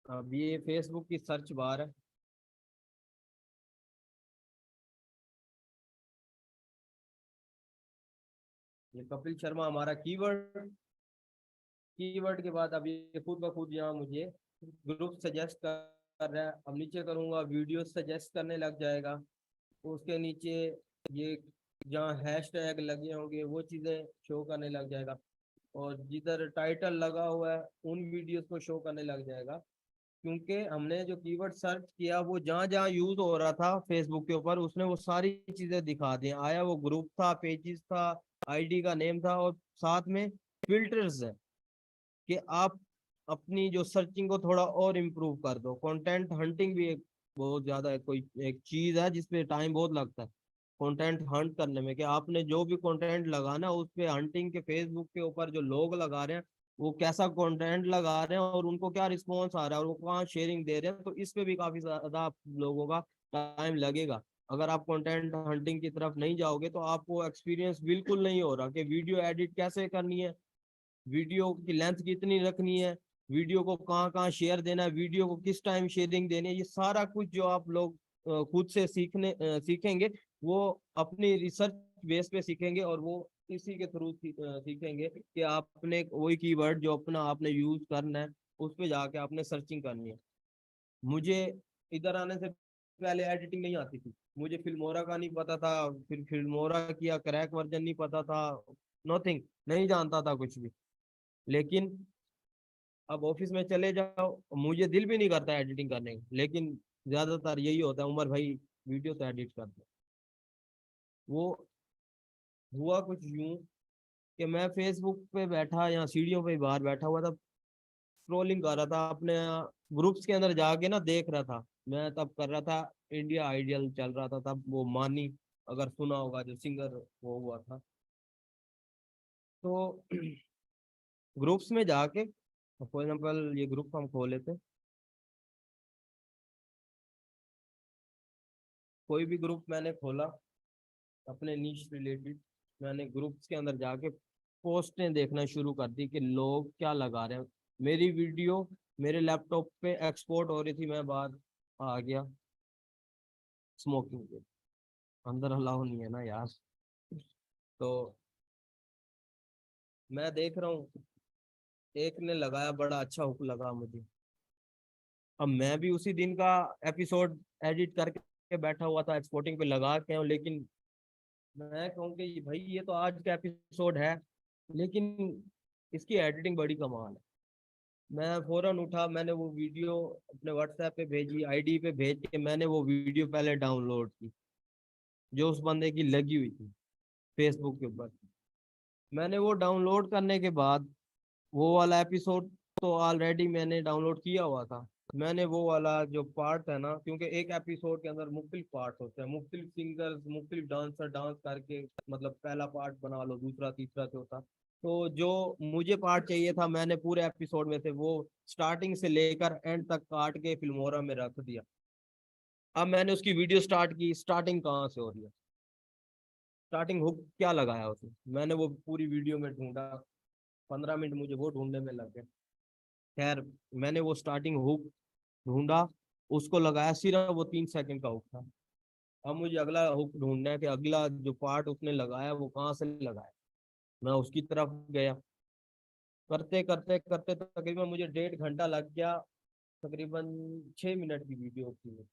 अब ये फेसबुक की सर्च बार है। ये कपिल शर्मा हमारा कीवर्ड, कीवर्ड के बाद अब ये खुद ब खुद यहाँ मुझे ग्रुप सजेस्ट कर रहा है। अब नीचे करूँगा वीडियो सजेस्ट करने लग जाएगा। उसके नीचे ये जहाँ हैश टैग लगे होंगे वो चीज़ें शो करने लग जाएगा। और जिधर टाइटल लगा हुआ है उन वीडियोस को शो करने लग जाएगा। क्योंकि हमने जो कीवर्ड सर्च किया वो जहाँ जहाँ यूज हो रहा था फेसबुक के ऊपर, उसने वो सारी चीजें दिखा दी। आया वो ग्रुप था, पेजेस था, आईडी का नेम था, और साथ में फिल्टर्स है कि आप अपनी जो सर्चिंग को थोड़ा और इम्प्रूव कर दो। कंटेंट हंटिंग भी एक बहुत ज्यादा कोई एक चीज है जिसपे टाइम बहुत लगता है कंटेंट हंट करने में, कि आपने जो भी कंटेंट लगाना उस पे हंटिंग के फेसबुक के ऊपर जो लोग लगा रहे हैं वो कैसा कंटेंट लगा रहे हैं और उनको क्या रिस्पॉन्स आ रहा है और वो कहाँ शेयरिंग दे रहे हैं, तो इस पे भी काफी ज्यादा आप लोगों का टाइम लगेगा। अगर आप कंटेंट हंटिंग की तरफ नहीं जाओगे तो आपको एक्सपीरियंस बिल्कुल नहीं हो रहा कि वीडियो एडिट कैसे करनी है, वीडियो की लेंथ कितनी रखनी है, वीडियो को कहाँ कहाँ शेयर देना है, वीडियो को किस टाइम शेयरिंग देनी है। ये सारा कुछ जो आप लोग खुद से सीखेंगे वो अपनी रिसर्च बेस पे सीखेंगे, और वो इसी के थ्रू सीखेंगे कि आपने वही कीवर्ड जो अपना आपने यूज करना है उस पे जाके आपने सर्चिंग करनी है। मुझे इधर आने से पहले एडिटिंग नहीं आती थी, मुझे फिल्मोरा का नहीं पता था, फिर फिल्मोरा किया, क्रैक वर्जन नहीं पता था, नथिंग, नहीं जानता था कुछ भी। लेकिन अब ऑफिस में चले जाओ, मुझे दिल भी नहीं करता एडिटिंग करने का, लेकिन ज्यादातर यही होता है, उमर भाई वीडियो तो एडिट कर दो। वो हुआ कुछ यूं कि मैं फेसबुक पे बैठा या सीढ़ियों पे बाहर बैठा हुआ था, स्क्रोलिंग कर रहा था अपने ग्रुप्स के अंदर जाके ना, देख रहा था। मैं तब कर रहा था इंडिया आइडियल चल रहा था तब, वो मानी अगर सुना होगा जो सिंगर वो हुआ था। तो ग्रुप्स में जाके फॉर एग्जाम्पल ये ग्रुप हम खोले थे, कोई भी ग्रुप मैंने खोला अपने नीश रिलेटेड, मैंने ग्रुप्स के अंदर जाके पोस्टें देखना शुरू कर दी कि लोग क्या लगा रहे हैं। मेरी वीडियो मेरे लैपटॉप पे एक्सपोर्ट हो रही थी, मैं बाहर आ गया स्मोकिंग के, अंदर अलाउ नहीं है ना यार। तो मैं देख रहा हूँ एक ने लगाया, बड़ा अच्छा हुक लगा मुझे। अब मैं भी उसी दिन का एपिसोड एडिट करके बैठा हुआ था, एक्सपोर्टिंग पे लगा के हूँ, लेकिन मैं कहूँ कि भाई ये तो आज का एपिसोड है, लेकिन इसकी एडिटिंग बड़ी कमाल है। मैं फौरन उठा, मैंने वो वीडियो अपने व्हाट्सएप पे भेजी, आईडी पे भेज के मैंने वो वीडियो पहले डाउनलोड की जो उस बंदे की लगी हुई थी फेसबुक के ऊपर। मैंने वो डाउनलोड करने के बाद वो वाला एपिसोड तो ऑलरेडी मैंने डाउनलोड किया हुआ था। मैंने वो वाला जो पार्ट है ना, क्योंकि एक एपिसोड के अंदर मुख्तलिफ पार्ट होते हैं, मुख्तलिफ सिंगर्स, मुख्तलिफ डांसर डांस करके, मतलब पहला पार्ट बना लो, दूसरा तीसरा चौथा। तो जो मुझे पार्ट चाहिए था मैंने पूरे एपिसोड में से वो स्टार्टिंग से लेकर एंड तक काट के फिल्मोरा में रख दिया। अब मैंने उसकी वीडियो स्टार्ट की, स्टार्टिंग कहाँ से हो रही है, स्टार्टिंग हुक क्या लगाया उसने, मैंने वो पूरी वीडियो में ढूंढा, 15 मिनट मुझे वो ढूंढने में लग गए। खैर मैंने वो स्टार्टिंग हुक ढूंढा, उसको लगाया, सिर्फ वो 3 सेकंड का हुक था। अब मुझे अगला हुक ढूंढना है कि अगला जो पार्ट उसने लगाया वो कहाँ से लगाया। मैं उसकी तरफ गया, करते करते करते तकरीबन मुझे 1.5 घंटा लग गया। तकरीबन 6 मिनट की वीडियो थी वो।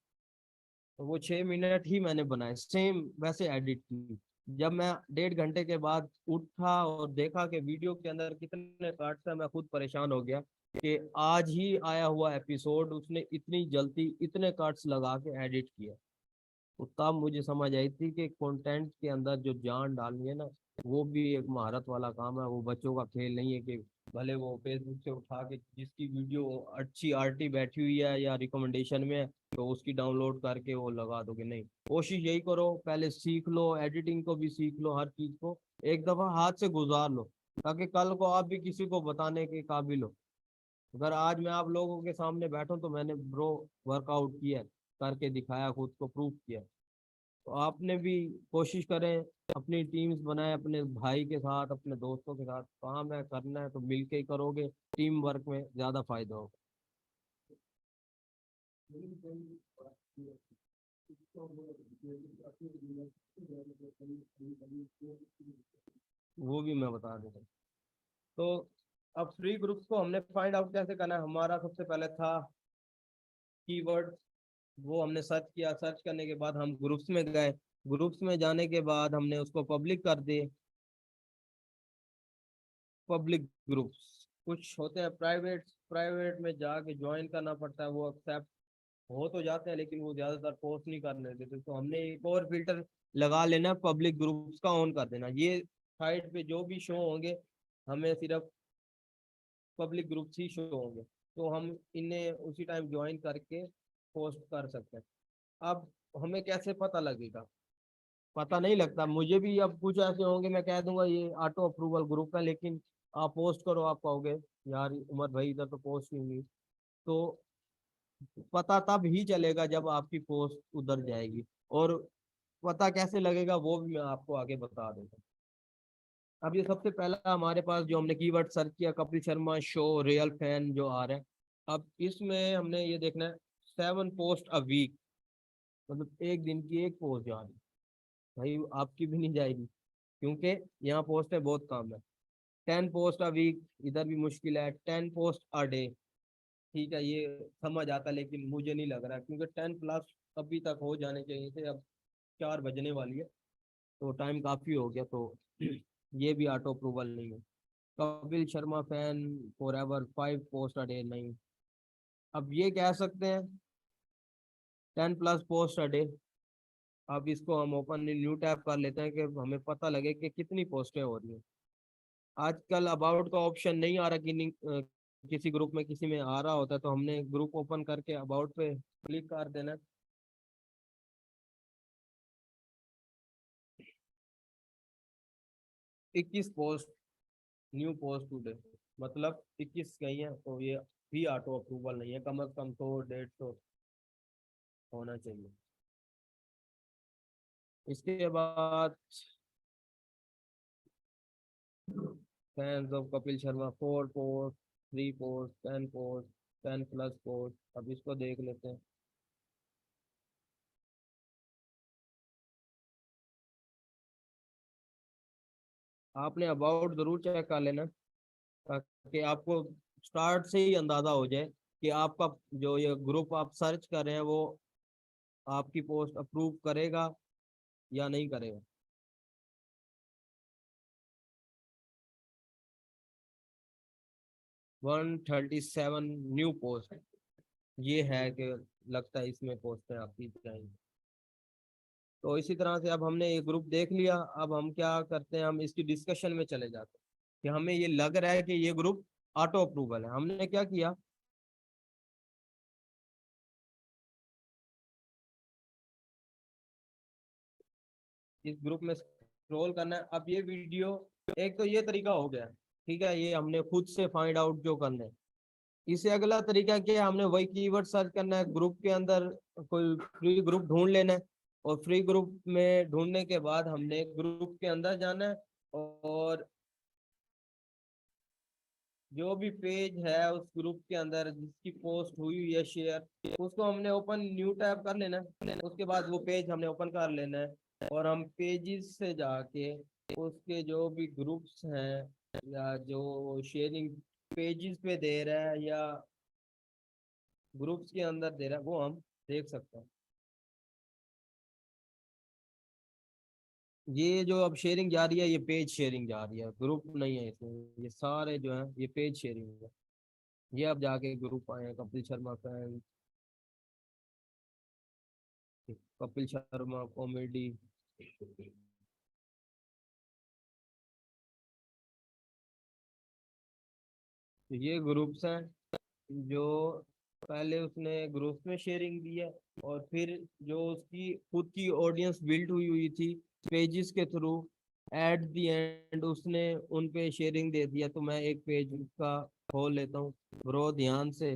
तो वो 6 मिनट ही मैंने बनाए, सेम वैसे एडिट की। जब मैं 1.5 घंटे के बाद उठा और देखा कि वीडियो के अंदर कितने काट्स हैं, मैं खुद परेशान हो गया कि आज ही आया हुआ एपिसोड उसने इतनी जल्दी इतने काट्स लगा के एडिट किया। तो तब मुझे समझ आई थी कि कंटेंट के अंदर जो जान डालनी है ना, वो भी एक महारत वाला काम है, वो बच्चों का खेल नहीं है कि भले वो फेसबुक से उठा के जिसकी वीडियो अच्छी आरटी बैठी हुई है या रिकमेंडेशन में है तो उसकी डाउनलोड करके वो लगा दोगे, नहीं। कोशिश यही करो, पहले सीख लो, एडिटिंग को भी सीख लो, हर चीज को एक दफा हाथ से गुजार लो, ताकि कल को आप भी किसी को बताने के काबिल हो। अगर आज मैं आप लोगों के सामने बैठूं तो मैंने ब्रो वर्कआउट किया है, करके दिखाया, खुद को प्रूव किया। तो आपने भी कोशिश करें, अपनी टीम्स बनाए, अपने भाई के साथ, अपने दोस्तों के साथ काम है करना है तो मिलके ही करोगे, टीम वर्क में ज्यादा फायदा होगा। वो भी मैं बता देता हूँ। तो अब फ्री ग्रुप्स को हमने फाइंड आउट कैसे करना है, हमारा सबसे पहले था कीवर्ड, वो हमने सर्च किया, सर्च करने के बाद हम ग्रुप्स में गए, ग्रुप्स में जाने के बाद हमने उसको पब्लिक कर दिए। पब्लिक ग्रुप्स कुछ होते हैं प्राइवेट, प्राइवेट में जाके ज्वाइन करना पड़ता है, वो एक्सेप्ट हो तो जाते हैं लेकिन वो ज्यादातर पोस्ट नहीं करने देते, तो हमने एक और फिल्टर लगा लेना, पब्लिक ग्रुप्स का ऑन कर देना। ये साइट पे जो भी शो होंगे हमें सिर्फ पब्लिक ग्रुप्स ही शो होंगे, तो हम इन्हें उसी टाइम ज्वाइन करके पोस्ट कर सकते हैं। अब हमें कैसे पता लगेगा, पता नहीं लगता मुझे भी। अब कुछ ऐसे होंगे मैं कह दूंगा ये ऑटो अप्रूवल ग्रुप है, लेकिन आप पोस्ट करो, आप कहोगे यार उमर भाई इधर तो पोस्ट नहीं हुई। तो पता तब ही चलेगा जब आपकी पोस्ट उधर जाएगी, और पता कैसे लगेगा वो भी मैं आपको आगे बता दूंगा। अब ये सबसे पहला हमारे पास जो हमने कीवर्ड सर्च किया, Kapil Sharma show real fan जो आ रहा है। अब इसमें हमने ये देखना है 7 पोस्ट अ वीक, मतलब एक दिन की एक पोस्ट जा रही है। भाई आपकी भी नहीं जाएगी क्योंकि यहाँ पोस्टें बहुत कम है। 10 पोस्ट अ वीक, इधर भी मुश्किल है। 10 पोस्ट अ डे, ठीक है ये समझ आता, लेकिन मुझे नहीं लग रहा क्योंकि 10+ अभी तक हो जाने चाहिए थे। अब 4 बजने वाली है तो टाइम काफी हो गया, तो ये भी ऑटो अप्रूवल नहीं है। Kapil Sharma fan for ever 5 post a day नहीं। अब ये कह सकते हैं 10+ पोस्ट अ डे। अब इसको हम ओपन न्यू टैब कर लेते हैं कि हमें पता लगे कि कितनी पोस्टें हो रही हैं। आजकल अबाउट का ऑप्शन नहीं आ रहा कि किसी ग्रुप में किसी में आ रहा होता है, तो हमने ग्रुप ओपन करके अबाउट पे क्लिक कर देना। 21 पोस्ट, न्यू पोस्ट टूडे, मतलब 21 गई है, तो ये भी ऑटो अप्रूवल नहीं है, कम से कम 100 150 होना चाहिए। इसके बाद fans of Kapil Sharma 4 post, 3 post, 10 post, 10+ post. अब इसको देख लेते हैं। आपने अबाउट जरूर चेक कर लेना ताकि आपको स्टार्ट से ही अंदाजा हो जाए कि आपका जो ये ग्रुप आप सर्च कर रहे हैं वो आपकी पोस्ट अप्रूव करेगा या नहीं करेगा। 137 न्यू पोस्ट, ये है कि लगता है इसमें पोस्टें आपकी जाएंगी। तो इसी तरह से अब हमने ये ग्रुप देख लिया, अब हम क्या करते हैं, हम इसकी डिस्कशन में चले जाते हैं कि हमें ये लग रहा है कि ये ग्रुप ऑटो अप्रूवल है। हमने क्या किया, इस ग्रुप में स्क्रॉल करना है। अब ये वीडियो, एक तो ये तरीका हो गया, ठीक है, ये हमने खुद से फाइंड आउट जो करना है। इससे अगला तरीका क्या है, हमने वही कीवर्ड सर्च करना है, ग्रुप के अंदर कोई फ्री ग्रुप ढूंढ लेना है, और फ्री ग्रुप में ढूंढने के बाद हमने ग्रुप के अंदर जाना है, और जो भी पेज है उस ग्रुप के अंदर जिसकी पोस्ट हुई हुई है शेयर, उसको हमने ओपन न्यू टैब कर लेना है। उसके बाद वो पेज हमने ओपन कर लेना है, और हम पेजेस से जाके उसके जो भी ग्रुप्स हैं या जो शेयरिंग पेजेस पे दे रहा है या ग्रुप्स के अंदर दे रहा है वो हम देख सकते हैं। ये जो अब शेयरिंग जा रही है ये पेज शेयरिंग जा रही है, ग्रुप नहीं है इसमें, ये सारे जो है ये पेज शेयरिंग है। ये अब जाके ग्रुप आए हैं, कपिल शर्मा फैन, कपिल शर्मा कॉमेडी। तो ये ग्रुप्स हैं जो पहले उसने ग्रुप्स में शेयरिंग दी है, और फिर जो उसकी खुद की ऑडियंस बिल्ड हुई हुई थी पेजेस के थ्रू, एट द एंड उसने उन पे शेयरिंग दे दिया। तो मैं एक पेज का खोल लेता हूँ, ब्रो ध्यान से,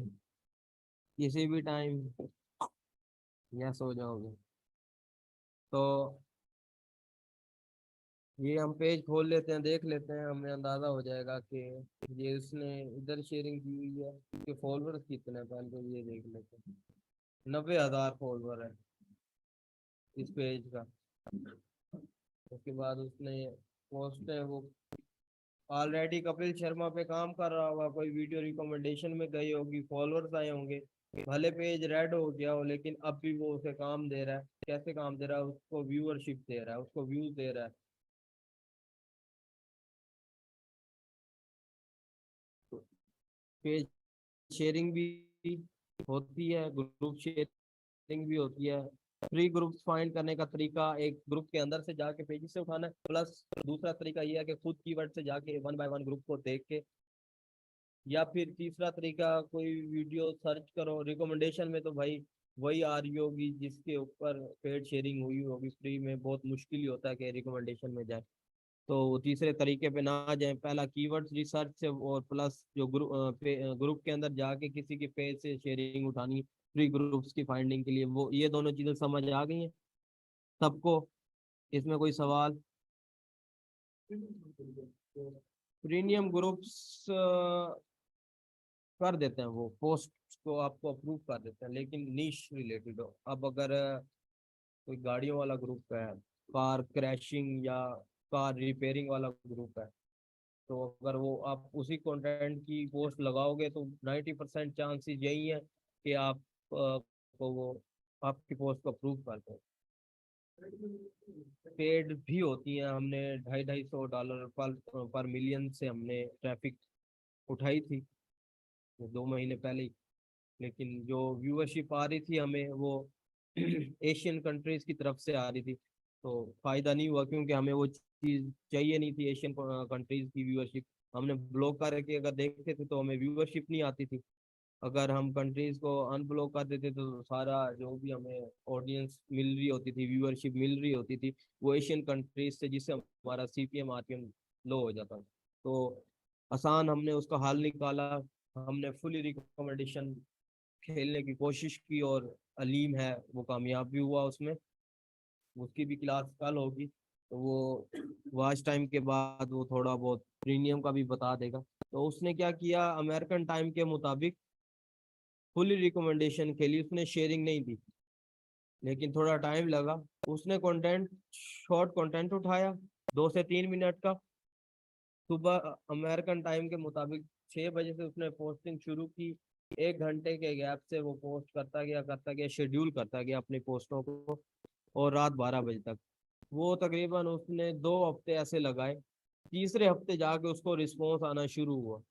किसी भी टाइम यस हो जाओगे। तो ये हम पेज खोल लेते हैं, देख लेते हैं, हमें अंदाजा हो जाएगा कि ये उसने इधर शेयरिंग की हुई है, उसके फॉलोअर्स कितने हैं, पहले तो ये देख लेते हैं। 90,000 फॉलोवर है इस पेज का। उसके बाद उसने पोस्ट है वो ऑलरेडी कपिल शर्मा पे काम कर रहा होगा, कोई वीडियो रिकमेंडेशन में गई होगी, फॉलोअर्स आए होंगे, भले पेज रेड हो गया हो लेकिन अब भी वो उसे काम दे रहा है। कैसे काम दे रहा है? उसको व्यूअरशिप दे रहा है, उसको व्यूज दे रहा है। पेज शेयरिंग भी होती है, ग्रुप शेयरिंग भी होती है। फ्री ग्रुप्स फाइंड करने का तरीका, एक ग्रुप के अंदर से जाके पेज से उठाना है, प्लस दूसरा तरीका ये है कि खुद कीवर्ड से जाके वन बाय वन ग्रुप को देख के, या फिर तीसरा तरीका कोई वीडियो सर्च करो रिकमेंडेशन में, तो भाई वही आ रही होगी जिसके ऊपर पेड शेयरिंग हुई होगी। फ्री में बहुत मुश्किल ही होता है कि रिकमेंडेशन में जाए। तो वो तीसरे तरीके पे ना जाए, पहला कीवर्ड्स रिसर्च से और प्लस जो ग्रुप के अंदर जाके किसी के पेज से शेयरिंग उठानी, फ्री ग्रुप्स की फाइंडिंग के लिए, वो ये दोनों चीजें समझ आ गई हैं सबको? इसमें कोई सवाल? प्रीमियम ग्रुप्स कर देते हैं, वो पोस्ट को आपको अप्रूव कर देते हैं, लेकिन नीश रिलेटेड हो। अब अगर कोई गाड़ियों वाला ग्रुप है, कार क्रैशिंग या कार रिपेयरिंग वाला ग्रुप है, तो अगर वो आप उसी कंटेंट की पोस्ट लगाओगे तो 90% चांसेस यही है कि आप को वो आपकी पोस्ट को अप्रूव कर दे। पेड भी होती हैं, हमने 250-250 पर मिलियन से हमने ट्रैफिक उठाई थी 2 महीने पहले ही। लेकिन जो व्यूअरशिप आ रही थी हमें, वो एशियन कंट्रीज की तरफ से आ रही थी, तो फायदा नहीं हुआ क्योंकि हमें वो चीज चाहिए नहीं थी, एशियन कंट्रीज की व्यूअरशिप। हमने ब्लॉक करके अगर देखते थे तो हमें व्यूअरशिप नहीं आती थी। अगर हम कंट्रीज को अनब्लॉक कर देते तो सारा जो भी हमें ऑडियंस मिल रही होती थी, व्यूअरशिप मिल रही होती थी, वो एशियन कंट्रीज से, जिससे हमारा सीपीएम आरपीएम लो हो जाता। तो आसान हमने उसका हल निकाला। हमने फुली रिकमेंडेशन खेलने की कोशिश की और अलीम है वो कामयाब भी हुआ उसमें। उसकी भी क्लास कल होगी, तो वो वॉच टाइम के बाद वो थोड़ा बहुत प्रीमियम का भी बता देगा। तो उसने क्या किया, अमेरिकन टाइम के मुताबिक फुली रिकमेंडेशन के लिए उसने शेयरिंग नहीं दी, लेकिन थोड़ा टाइम लगा। उसने कंटेंट, शॉर्ट कंटेंट उठाया 2 से 3 मिनट का। सुबह अमेरिकन टाइम के मुताबिक 6 बजे से उसने पोस्टिंग शुरू की। 1 घंटे के गैप से वो पोस्ट करता गया, शेड्यूल करता गया अपनी पोस्टों को, और रात 12 बजे तक। वो तकरीबन उसने 2 हफ्ते ऐसे लगाए। तीसरे हफ्ते जाके उसको रिस्पॉन्स आना शुरू हुआ।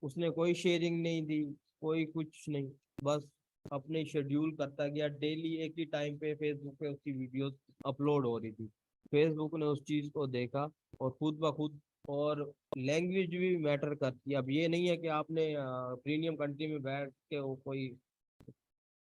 उसने कोई शेयरिंग नहीं दी, कोई कुछ नहीं, बस अपने शेड्यूल करता गया। डेली एक ही टाइम पे फेसबुक पे उसकी वीडियोस अपलोड हो रही थी। फेसबुक ने उस चीज को देखा और खुद ब खुद, और लैंग्वेज भी मैटर करती है। अब ये नहीं है कि आपने प्रीमियम कंट्री में बैठ के वो कोई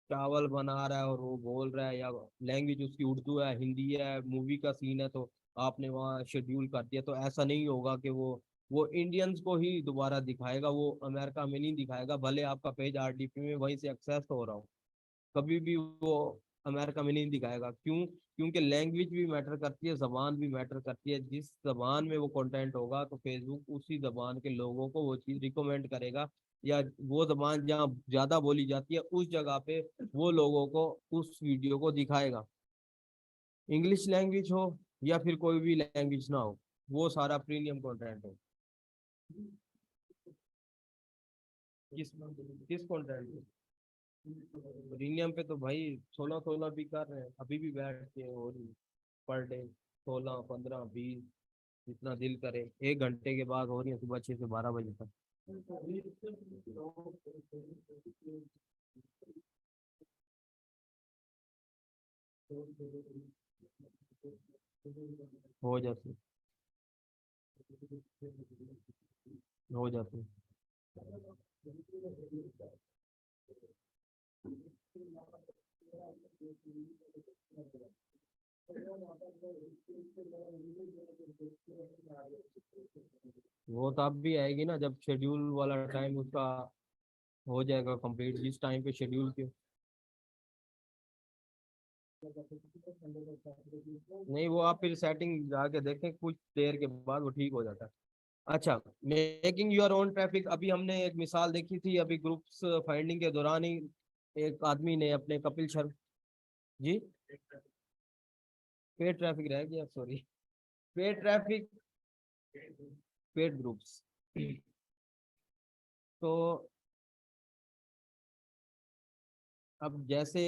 चावल बना रहा है और वो बोल रहा है, या लैंग्वेज उसकी उर्दू है, हिंदी है, मूवी का सीन है, तो आपने वहाँ शेड्यूल कर दिया, तो ऐसा नहीं होगा कि वो इंडियंस को ही दोबारा दिखाएगा, वो अमेरिका में नहीं दिखाएगा, भले आपका पेज आरडीपी में वहीं से एक्सेस हो रहा हो, कभी भी वो अमेरिका में नहीं दिखाएगा। क्यों? क्योंकि लैंग्वेज भी मैटर करती है, जबान भी मैटर करती है। जिस जबान में वो कंटेंट होगा तो फेसबुक उसी जबान के लोगों को वो चीज रिकमेंड करेगा, या वो जबान जहाँ ज्यादा बोली जाती है उस जगह पे वो लोगों को उस वीडियो को दिखाएगा। इंग्लिश लैंग्वेज हो या फिर कोई भी लैंग्वेज ना हो, वो सारा प्रीमियम कंटेंट हो। किस किस कंटेंट? प्रीमियम पे तो भाई 16-16 भी कर रहे हैं अभी भी बैठ के, और पर डे 16, 15, 20, जितना दिल करे। 1 घंटे के बाद हो रही है, सुबह 6 से 12 बजे तक। हो जाती, हो जाती। वो तो अब भी आएगी ना, जब शेड्यूल वाला टाइम उसका हो जाएगा कंप्लीट, जिस टाइम पे शेड्यूल किया। नहीं, वो आप फिर सेटिंग जाके देखें, कुछ देर के बाद वो ठीक हो जाता है। अच्छा, मेकिंग योर ओन ट्रैफिक, अभी हमने एक मिसाल देखी थी अभी ग्रुप्स फाइंडिंग के दौरान ही। एक आदमी ने अपने कपिल शर्मा जी, पेड ट्रैफिक रह गया, sorry, paid traffic, paid groups. तो अब जैसे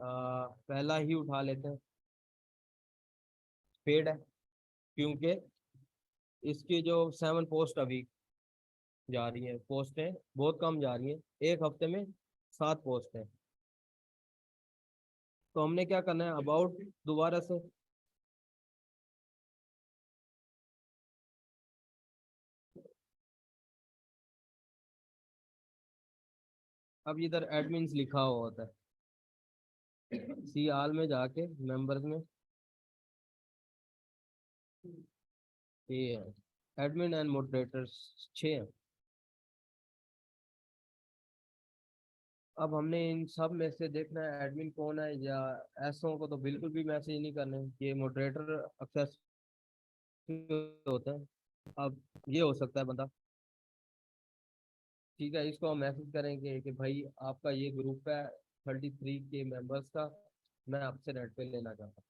पहला ही उठा लेते हैं, पेड है, क्योंकि इसकी जो 7 पोस्ट अभी जा रही है, पोस्टें बहुत कम जा रही है, एक हफ्ते में 7 पोस्ट है। तो हमने क्या करना है, अबाउट दोबारा से, अब इधर एडमिन्स लिखा हुआ होता है, सी आल में जाके मेंबर्स में ये है, एडमिन एंड मॉडरेटर्स 6 हैं। अब हमने इन सब में से देखना है एडमिन कौन है, या ऐसों को तो बिल्कुल भी मैसेज नहीं करने, ये मॉडरेटर एक्सेस होता है। अब ये हो सकता है बंदा, ठीक है, इसको हम मैसेज करेंगे कि भाई आपका ये ग्रुप है 33 के मेंबर्स का, मैं आपसे रेट पे लेना चाहता हूँ।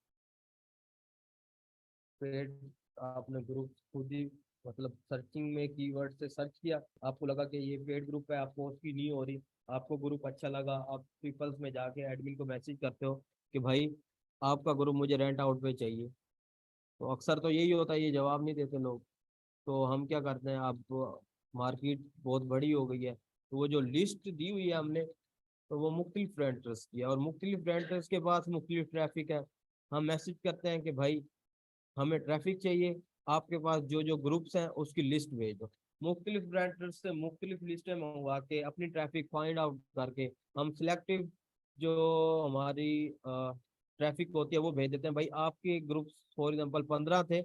पेड, आपने ग्रुप खुद ही मतलब सर्चिंग में कीवर्ड से सर्च किया, आपको लगा कि ये पेड ग्रुप है, आपको उसकी नहीं हो रही, आपको ग्रुप अच्छा लगा, आप पीपल्स में जाके एडमिन को मैसेज करते हो कि भाई आपका ग्रुप मुझे रेंट आउट पे चाहिए। तो अक्सर तो यही होता है, ये जवाब नहीं देते लोग। तो हम क्या करते हैं, अब मार्केट बहुत बड़ी हो गई है, तो वो जो लिस्ट दी हुई है हमने, तो वो मुख्तलिफ रेंटर्स की है, और मुख्तलिफ रेंटर्स के पास मुख्तलिफ ट्रैफिक है। हम मैसेज करते हैं कि भाई हमें ट्रैफिक चाहिए, आपके पास जो जो ग्रुप्स हैं उसकी लिस्ट भेज दो। मुख्तलिफ ब्रांड्स से मुख्तलिफ लिस्टें मंगवा के अपनी ट्रैफिक फाइंड आउट करके हम सिलेक्टिव जो हमारी ट्रैफिक होती है वो भेज देते हैं। भाई आपके ग्रुप्स फॉर एग्जांपल 15 थे,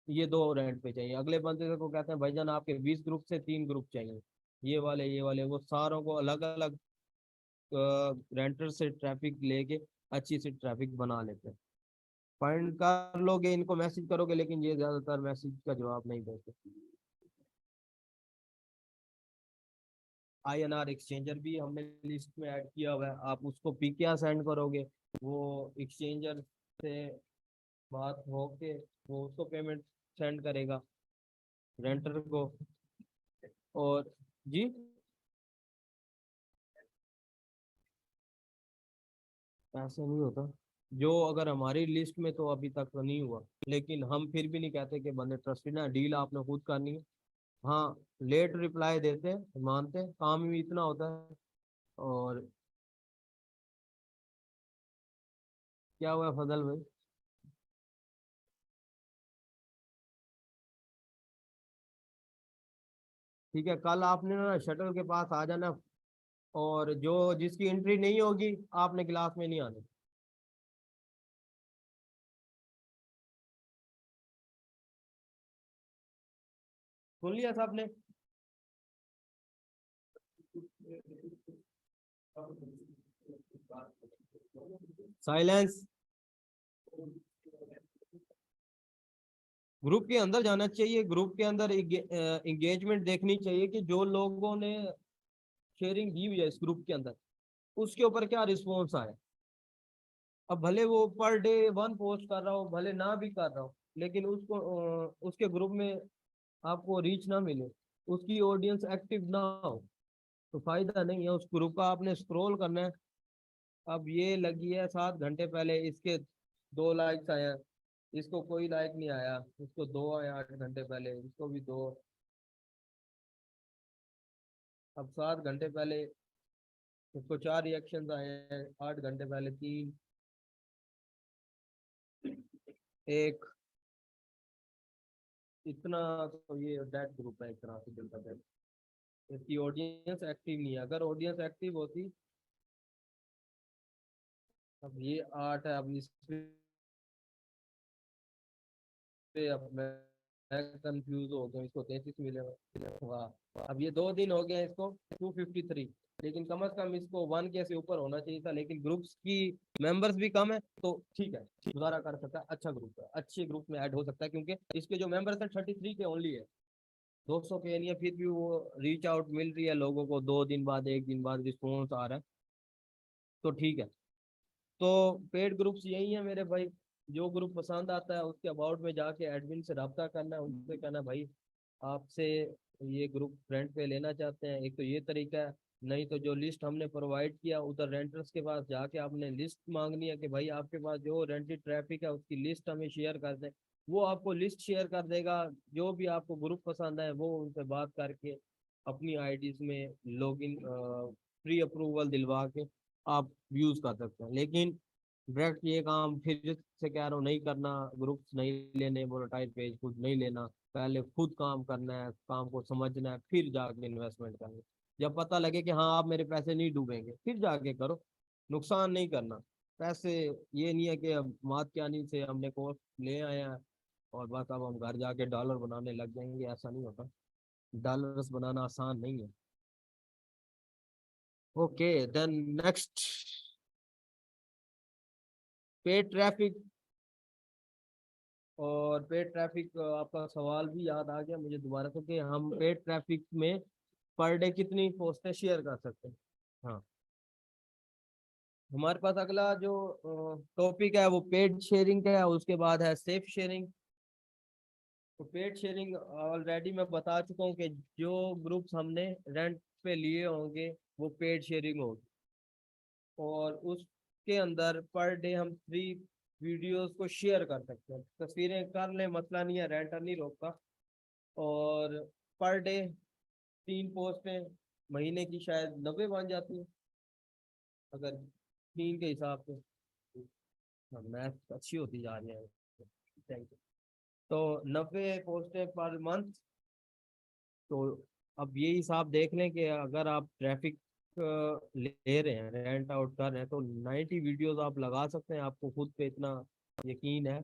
ये 2 रेंट पे चाहिए, अगले बंदे को कहते हैं भाईजान आपके 20 ग्रुप से 3 ग्रुप चाहिए, ये वाले वो सारों को अलग अलग रेंटर से ट्रैफिक लेके अच्छी सी ट्रैफिक बना लेते हैं। फाइंड कर लोगे, इनको मैसेज करोगे, लेकिन ये ज्यादातर मैसेज का जवाब नहीं देते। INR एक्सचेंजर भी हमने लिस्ट में ऐड किया हुआ है, आप उसको पी क्या सेंड करोगे, वो एक्सचेंजर से बात होके वो उसको पेमेंट सेंड करेगा रेंटर को। और जी, ऐसे नहीं होता, जो अगर हमारी लिस्ट में तो अभी तक तो नहीं हुआ, लेकिन हम फिर भी नहीं कहते कि बंदे ट्रस्टेड ना, डील आपने खुद करनी है। हाँ, लेट रिप्लाई देते हैं, मानते हैं, काम ही इतना होता है। और क्या हुआ फजल भाई? ठीक है, कल आपने ना शटल के पास आ जाना, और जो जिसकी एंट्री नहीं होगी आपने क्लास में नहीं आना। सुन लिया साहब ने? साइलेंस। ग्रुप के अंदर जाना चाहिए, ग्रुप के अंदर एंगेजमेंट देखनी चाहिए कि जो लोगों ने शेयरिंग दी हुई है इस ग्रुप के अंदर, उसके ऊपर क्या रिस्पॉन्स आया। अब भले वो पर डे 1 पोस्ट कर रहा हो, भले ना भी कर रहा हो, लेकिन उसको उसके ग्रुप में आपको रीच ना मिले, उसकी ऑडियंस एक्टिव ना हो, तो फायदा नहीं है। उस ग्रुप का आपने स्क्रॉल करना है। अब ये लगी है 7 घंटे पहले, इसके 2 लाइक्स आए हैं, इसको कोई लाइक नहीं आया, इसको 2 आए 8 घंटे पहले, इसको भी 2। अब 7 घंटे पहले इसको 4 रिएक्शन आए हैं, 8 घंटे पहले 3, एक, इतना। तो ये डेड ग्रुप है एक तरह से देखा जाए, इसकी ऑडियंस एक्टिव नहीं है। अगर ऑडियंस एक्टिव होती, अब ये 8 है, अब इस पे अब मैं कंफ्यूज हो गया, इसको 33 मिलेगा, वाह। अब ये 2 दिन हो गए इसको 253, लेकिन कम से कम इसको 1 के से ऊपर होना चाहिए था, लेकिन ग्रुप्स की मेंबर्स भी कम है, तो ठीक है, गुजारा कर सकता है, अच्छा ग्रुप है, अच्छे ग्रुप में ऐड हो सकता है, क्योंकि इसके जो मेंबर्स हैं 33 के ओनली है। 200 के लिए फिर भी वो रीच आउट मिल रही है लोगों को, 2 दिन बाद 1 दिन बाद रिस्पॉन्स आ रहा है, तो ठीक है। तो पेड ग्रुप्स यही है मेरे भाई, जो ग्रुप पसंद आता है उसके अबाउट में जाके एडमिन से रब्ता करना है, उनसे कहना भाई आपसे ये ग्रुप रेंट पे लेना चाहते हैं, एक तो ये तरीका है। नहीं तो जो लिस्ट हमने प्रोवाइड किया उधर रेंटर्स के पास जाके आपने लिस्ट मांगनी है कि भाई आपके पास जो रेंटेड ट्रैफिक है उसकी लिस्ट हमें शेयर कर दें। वो आपको लिस्ट शेयर कर देगा, जो भी आपको ग्रुप पसंद है वो उनसे बात करके अपनी आईडीज में लॉगिन प्री अप्रूवल दिलवा के आप यूज कर सकते हैं। लेकिन डायरेक्ट ये काम फिर से कह रहा हूँ नहीं करना, ग्रुप्स नहीं लेने, मोनेटाइज पेज खुद नहीं लेना, पहले खुद काम करना है, काम को समझना है, फिर जाके इन्वेस्टमेंट करना। जब पता लगे कि हाँ आप मेरे पैसे नहीं डूबेंगे फिर जाके करो, नुकसान नहीं करना पैसे। ये नहीं है कि अब मात क्या से हमने कोर्स ले आए हैं और बस अब हम घर जाके डॉलर बनाने लग जाएंगे, ऐसा नहीं होता। डॉलर्स बनाना आसान नहीं है। Okay, then next, paid traffic. और पेड ट्रैफिक, आपका सवाल भी याद आ गया मुझे दोबारा से कि हम पेड ट्रैफिक में पर डे कितनी पोस्टें शेयर कर सकते हैं। हाँ, हमारे पास अगला जो टॉपिक है वो पेड शेयरिंग का है, उसके बाद है सेफ शेयरिंग। तो पेड शेयरिंग ऑलरेडी मैं बता चुका हूँ कि जो ग्रुप्स हमने रेंट पे लिए होंगे वो पेड शेयरिंग होगी, और उसके अंदर पर डे हम 3 वीडियोस को शेयर कर सकते हैं, तस्वीरें कर ले, मसला नहीं है, रेंटर नहीं रोकता। और पर डे 3 पोस्टें, महीने की शायद 90 बन जाती है अगर 3 के हिसाब से। मैथ अच्छी होती जा रही है, थैंक यू। तो 90 पोस्टें पर मंथ। तो अब ये हिसाब देख लें कि अगर आप ट्रैफिक ले रहे हैं, रेंट आउट कर रहे हैं, तो 90 वीडियोस आप लगा सकते हैं, आपको खुद पे इतना यकीन है?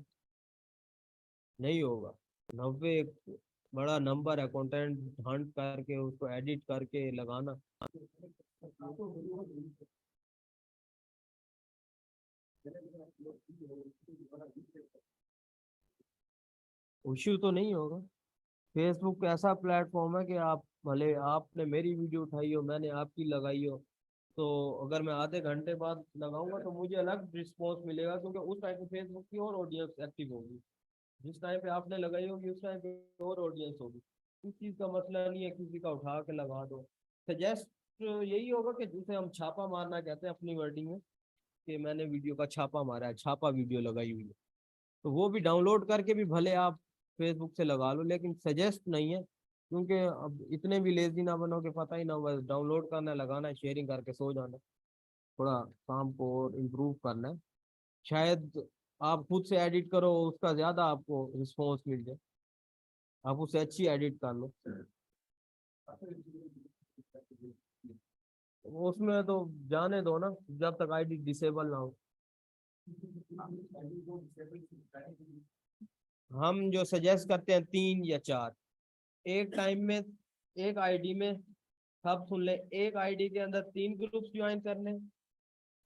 नहीं होगा। 90 एक बड़ा नंबर है, कंटेंट हंट करके उसको एडिट करके लगाना। इश्यू तो नहीं होगा। फेसबुक ऐसा प्लेटफॉर्म है कि आप भले आपने मेरी वीडियो उठाई हो, मैंने आपकी लगाई हो, तो अगर मैं आधे घंटे बाद लगाऊंगा तो मुझे अलग रिस्पॉन्स मिलेगा, क्योंकि उस टाइम पे फेसबुक की और ऑडियंस एक्टिव होगी, जिस टाइम पे आपने लगाई होगी उस टाइम पे और ऑडियंस होगी। इस चीज़ का मसला नहीं है किसी का उठा के लगा दो। सजेस्ट यही होगा कि जिसे हम छापा मारना कहते हैं अपनी वर्डिंग में, कि मैंने वीडियो का छापा मारा है, छापा वीडियो लगाई हुई है, तो वो भी डाउनलोड करके भी भले आप फेसबुक से लगा लो, लेकिन सजेस्ट नहीं है, क्योंकि अब इतने भी लेजी ना बनो कि पता ही ना, बस डाउनलोड करना है, लगाना है, शेयरिंग करके सो जाना है। थोड़ा काम को और इम्प्रूव करना है, शायद आप खुद से एडिट करो उसका ज्यादा आपको रिस्पॉन्स मिल जाए, आप उसे अच्छी एडिट कर लो। उसमें तो जाने दो ना, जब तक आईडी डिसेबल ना हो। हम जो सजेस्ट करते हैं 3 या 4, एक टाइम में, एक आईडी में, सब सुन ले, एक आईडी के अंदर 3 ग्रुप्स ज्वाइन करने,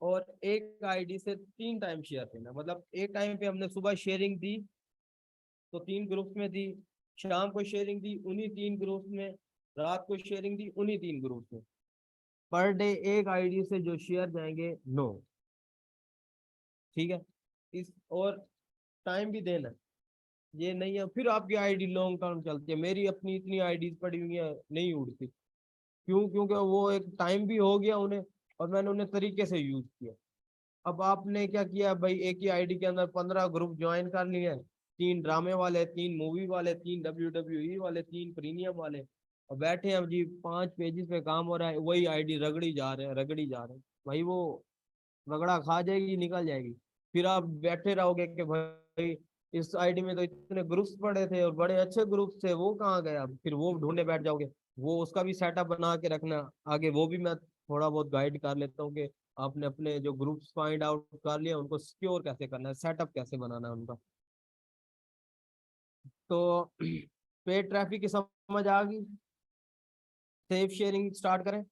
और एक आईडी से 3 टाइम शेयर करना। मतलब एक टाइम पे हमने सुबह शेयरिंग दी तो 3 ग्रुप्स में दी, शाम को शेयरिंग दी उन्हीं 3 ग्रुप्स में, रात को शेयरिंग दी उन्हीं 3 ग्रुप्स में। पर डे एक आईडी से जो शेयर जाएंगे 9, ठीक है। इस और टाइम भी देना है, ये नहीं है फिर आपकी आईडी लॉन्ग टर्म चलती है। मेरी अपनी इतनी आईडीज पड़ी हुई है, नहीं उड़ती। क्यों? क्योंकि वो एक टाइम भी हो गया उन्हें, और मैंने उन्हें तरीके से यूज किया। अब आपने क्या किया भाई, एक ही आईडी के अंदर 15 ग्रुप ज्वाइन कर लिए हैं, 3 ड्रामे वाले, 3 मूवी वाले, 3 WWE वाले, 3 प्रीमियम वाले, और बैठे हैं जी 5 पेजेस पे काम हो रहा है, वही आईडी रगड़ी जा रहे हैं, रगड़ी जा रहे हैं। भाई वो रगड़ा खा जाएगी, निकल जाएगी। फिर आप बैठे रहोगे कि भाई इस आईडी में तो इतने ग्रुप्स पड़े थे और बड़े अच्छे ग्रुप्स थे, वो कहाँ गया, फिर वो ढूंढने बैठ जाओगे। वो उसका भी सेटअप बना के रखना आगे, वो भी मैं थोड़ा बहुत गाइड कर लेता हूँ कि आपने अपने जो ग्रुप्स फाइंड आउट कर लिया उनको सिक्योर कैसे करना है, सेटअप कैसे बनाना है उनका। तो पेड ट्रैफिक की समझ आ गई। सेफ शेयरिंग स्टार्ट करें।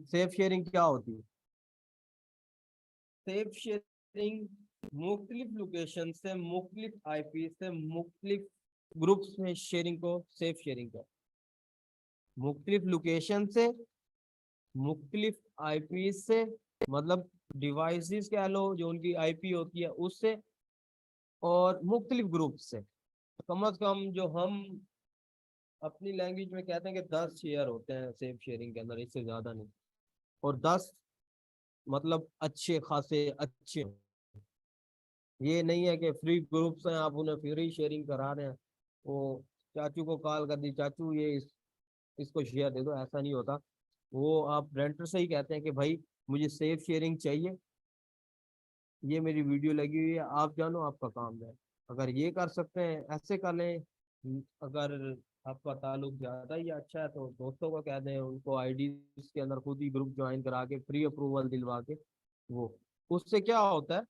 सेफ शेयरिंग क्या होती है? सेफ शेयरिंग मुख्तलिफ लोकेशन से, मुख्तलिफ आईपी से, मुख्तलिफ ग्रुप्स में शेयरिंग को सेफ शेयरिंग है। मुख्तलिफ लोकेशन से, मुख्तलिफ आईपी से, मतलब डिवाइसेस कह लो जो उनकी आईपी होती है उससे, और मुख्तलिफ ग्रुप से। कम अज कम जो हम अपनी लैंग्वेज में कहते हैं कि 10 शेयर होते हैं सेफ शेयरिंग के अंदर, इससे ज्यादा नहीं। और 10 मतलब अच्छे खासे अच्छे। ये नहीं है कि फ्री ग्रुप्स हैं आप उन्हें फ्री शेयरिंग करा रहे हैं, वो चाचू को कॉल कर दी, चाचू ये इसको शेयर दे दो, ऐसा नहीं होता। वो आप रेंटर से ही कहते हैं कि भाई मुझे सेफ शेयरिंग चाहिए, ये मेरी वीडियो लगी हुई है, आप जानो आपका काम है। अगर ये कर सकते हैं ऐसे कर लें। अगर आपका ताल्लुक ज्यादा ही अच्छा है तो दोस्तों को कह दें, उनको आईडी के अंदर खुद ही ग्रुप ज्वाइन करा के फ्री अप्रूवल दिलवा के वो। उससे क्या होता है,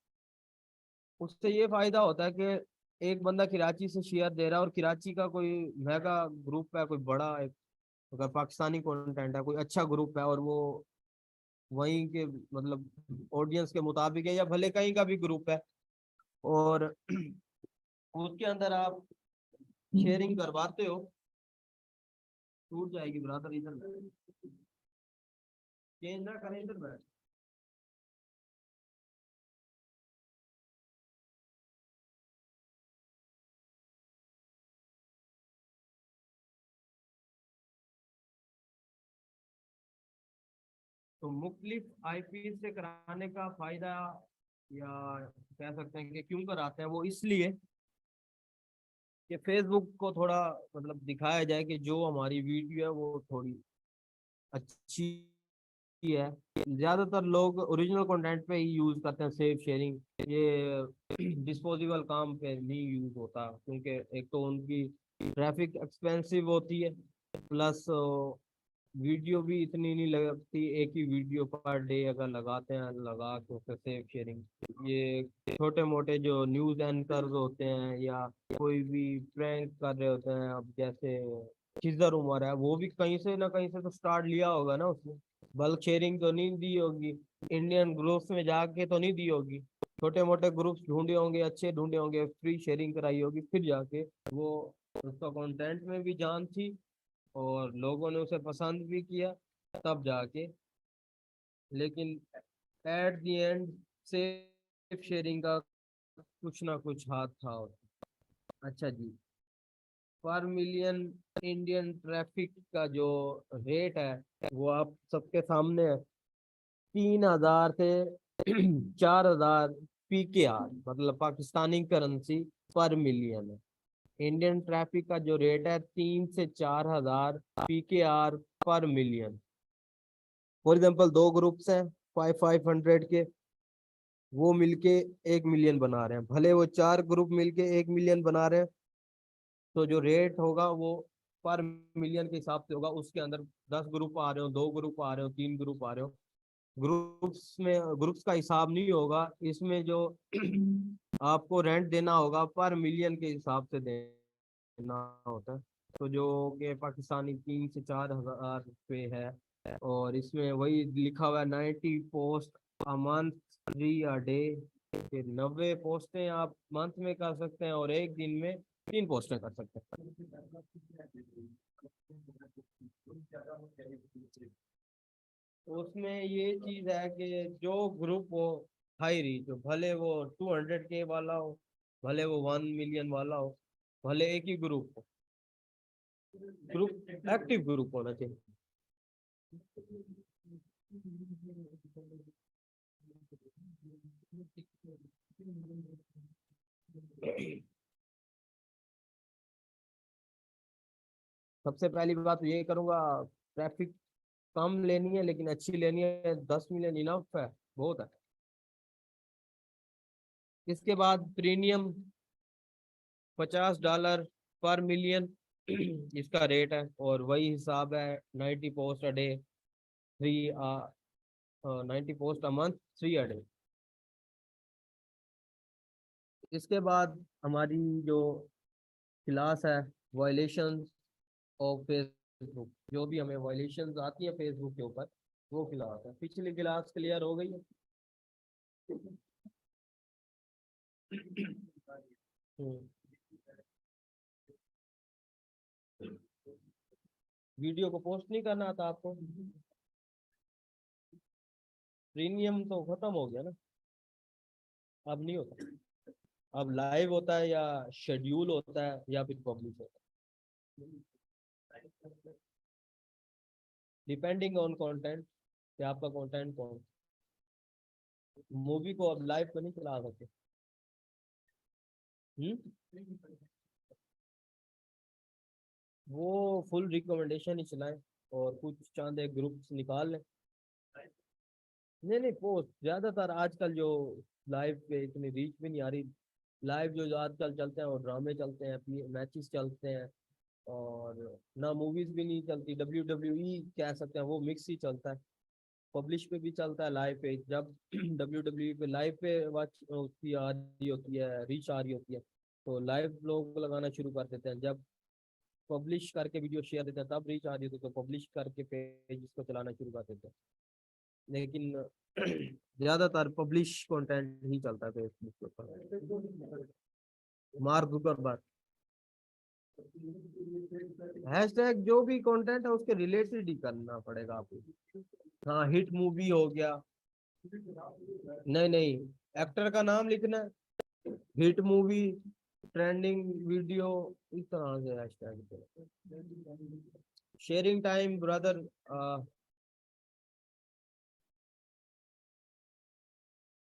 उससे ये फायदा होता है कि एक बंदा कराची से शेयर दे रहा है, और कराची का कोई मेगा ग्रुप है, कोई बड़ा एक, अगर पाकिस्तानी कंटेंट है, कोई अच्छा ग्रुप है, और वो वहीं के मतलब ऑडियंस के मुताबिक है, या भले कहीं का भी ग्रुप है, और उसके अंदर आप शेयरिंग करवाते हो, टूट जाएगी ब्रदर, इधर चेंज ना करें, इधर बैठ। तो मुख्तलिफ आईपी से कराने का फायदा, या कह सकते हैं कि क्यों कराते हैं वो, इसलिए कि फेसबुक को थोड़ा मतलब दिखाया जाए कि जो हमारी वीडियो है वो थोड़ी अच्छी है। ज्यादातर लोग ओरिजिनल कंटेंट पे ही यूज करते हैं सेफ शेयरिंग, ये डिस्पोजेबल काम पे नहीं यूज होता, क्योंकि एक तो उनकी ट्रैफिक एक्सपेंसिव होती है, प्लस वीडियो भी इतनी नहीं लगती, एक ही वीडियो पर डे अगर लगाते हैं, लगा के उससे सेफ शेयरिंग। ये छोटे मोटे जो न्यूज एंकर्स होते हैं, या कोई भी प्रैंक कर रहे होते हैं, अब जैसे खिजर उमर है, वो भी कहीं से ना कहीं से तो स्टार्ट लिया होगा ना उसने, बल्क शेयरिंग तो नहीं दी होगी, इंडियन ग्रुप्स में जाके तो नहीं दी होगी, छोटे मोटे ग्रुप्स ढूंढे होंगे, अच्छे ढूंढे होंगे, फ्री शेयरिंग कराई होगी, फिर जाके वो, उसका कंटेंट में भी जान थी और लोगों ने उसे पसंद भी किया, तब जाके। लेकिन at the end safe sharing का कुछ ना कुछ हाथ था। और अच्छा जी, पर मिलियन इंडियन ट्रैफिक का जो रेट है वो आप सबके सामने है, 3,000 से 4,000 PKR, मतलब पाकिस्तानी करेंसी पर मिलियन है। इंडियन ट्रैफिक का जो रेट है 3 से 4,000 PKR पर मिलियन। फॉर एग्जाम्पल दो ग्रुप्स हैं 500 के, वो मिलके 1 मिलियन बना रहे हैं, भले वो 4 ग्रुप मिलके 1 मिलियन बना रहे हैं, तो जो रेट होगा वो पर मिलियन के हिसाब से होगा। उसके अंदर 10 ग्रुप आ रहे हो, 2 ग्रुप आ रहे हो, 3 ग्रुप आ रहे हो, ग्रुप्स में ग्रुप्स का हिसाब नहीं होगा इसमें, जो आपको रेंट देना होगा पर मिलियन के हिसाब से देना होता है। तो जो कि पाकिस्तानी 3 से 4 हज़ार रुपये है, और इसमें वही लिखा हुआ है 90 post a month, 3 a day. फिर 90 पोस्टें आप मंथ में कर सकते हैं, और एक दिन में 3 पोस्टें कर सकते हैं। उसमें ये चीज है कि जो ग्रुप हो हाई रीच हो, भले वो 200K वाला हो, भले वो 1 मिलियन वाला हो, भले एक ही ग्रुप हो, ग्रुप एक्टिव ग्रुप होना चाहिए। सबसे पहली बात तो ये करूंगा, ट्रैफिक कम लेनी है लेकिन अच्छी लेनी है, 10 मिलियन इनफ है, बहुत है। इसके बाद प्रीमियम $50 पर मिलियन इसका रेट है, और वही हिसाब है 90 post a day, 90 post a month, 3 a day. इसके बाद हमारी जो क्लास है, वायलेशन ऑफ फेसबुक, जो भी हमें वायलेशन आती है फेसबुक के ऊपर, वो क्लास है। पिछली क्लास क्लियर हो गई है। हम्म, वीडियो को पोस्ट नहीं करना आता आपको? प्रीमियम तो खत्म हो गया ना, अब नहीं होता। अब लाइव होता है या शेड्यूल होता है या फिर पब्लिश होता है, डिपेंडिंग ऑन कंटेंट कि आपका कंटेंट कौन। मूवी को अब लाइव तो नहीं चला सकते। हम्म, वो फुल रिकमेंडेशन ही चलाएं और कुछ चांदे ग्रुप्स निकाल लें। नहीं नहीं, पोस्ट ज्यादातर आजकल जो लाइव पे इतनी रीच भी नहीं आ रही। लाइव जो आजकल चलते हैं वो ड्रामे चलते हैं, मैचेस चलते हैं, और ना मूवीज भी नहीं चलती। WWE कह सकते हैं वो मिक्स ही चलता है। पब्लिश पे भी चलता है लाइव पे। जब WWE पे लाइव पे वॉच उसकी आ रही होती है, रीच आ रही होती है, तो लाइव लोग लगाना शुरू कर देते हैं। जब पब्लिश करके वीडियो शेयर देते हैं तब रीच आ रही होती है, तो पब्लिश करके पेज को चलाना शुरू कर देते हैं। लेकिन ज्यादातर पब्लिश कंटेंट ही चलता है फेसबुक के ऊपर। Mark Zuckerberg. हैशटैग जो भी कंटेंट है उसके रिलेटेड ही करना पड़ेगा आपको। हाँ, हिट मूवी हो गया। नहीं नहीं, एक्टर का नाम लिखना है, हिट मूवी, ट्रेंडिंग वीडियो, इस तरह से hashtag. Sharing time brother,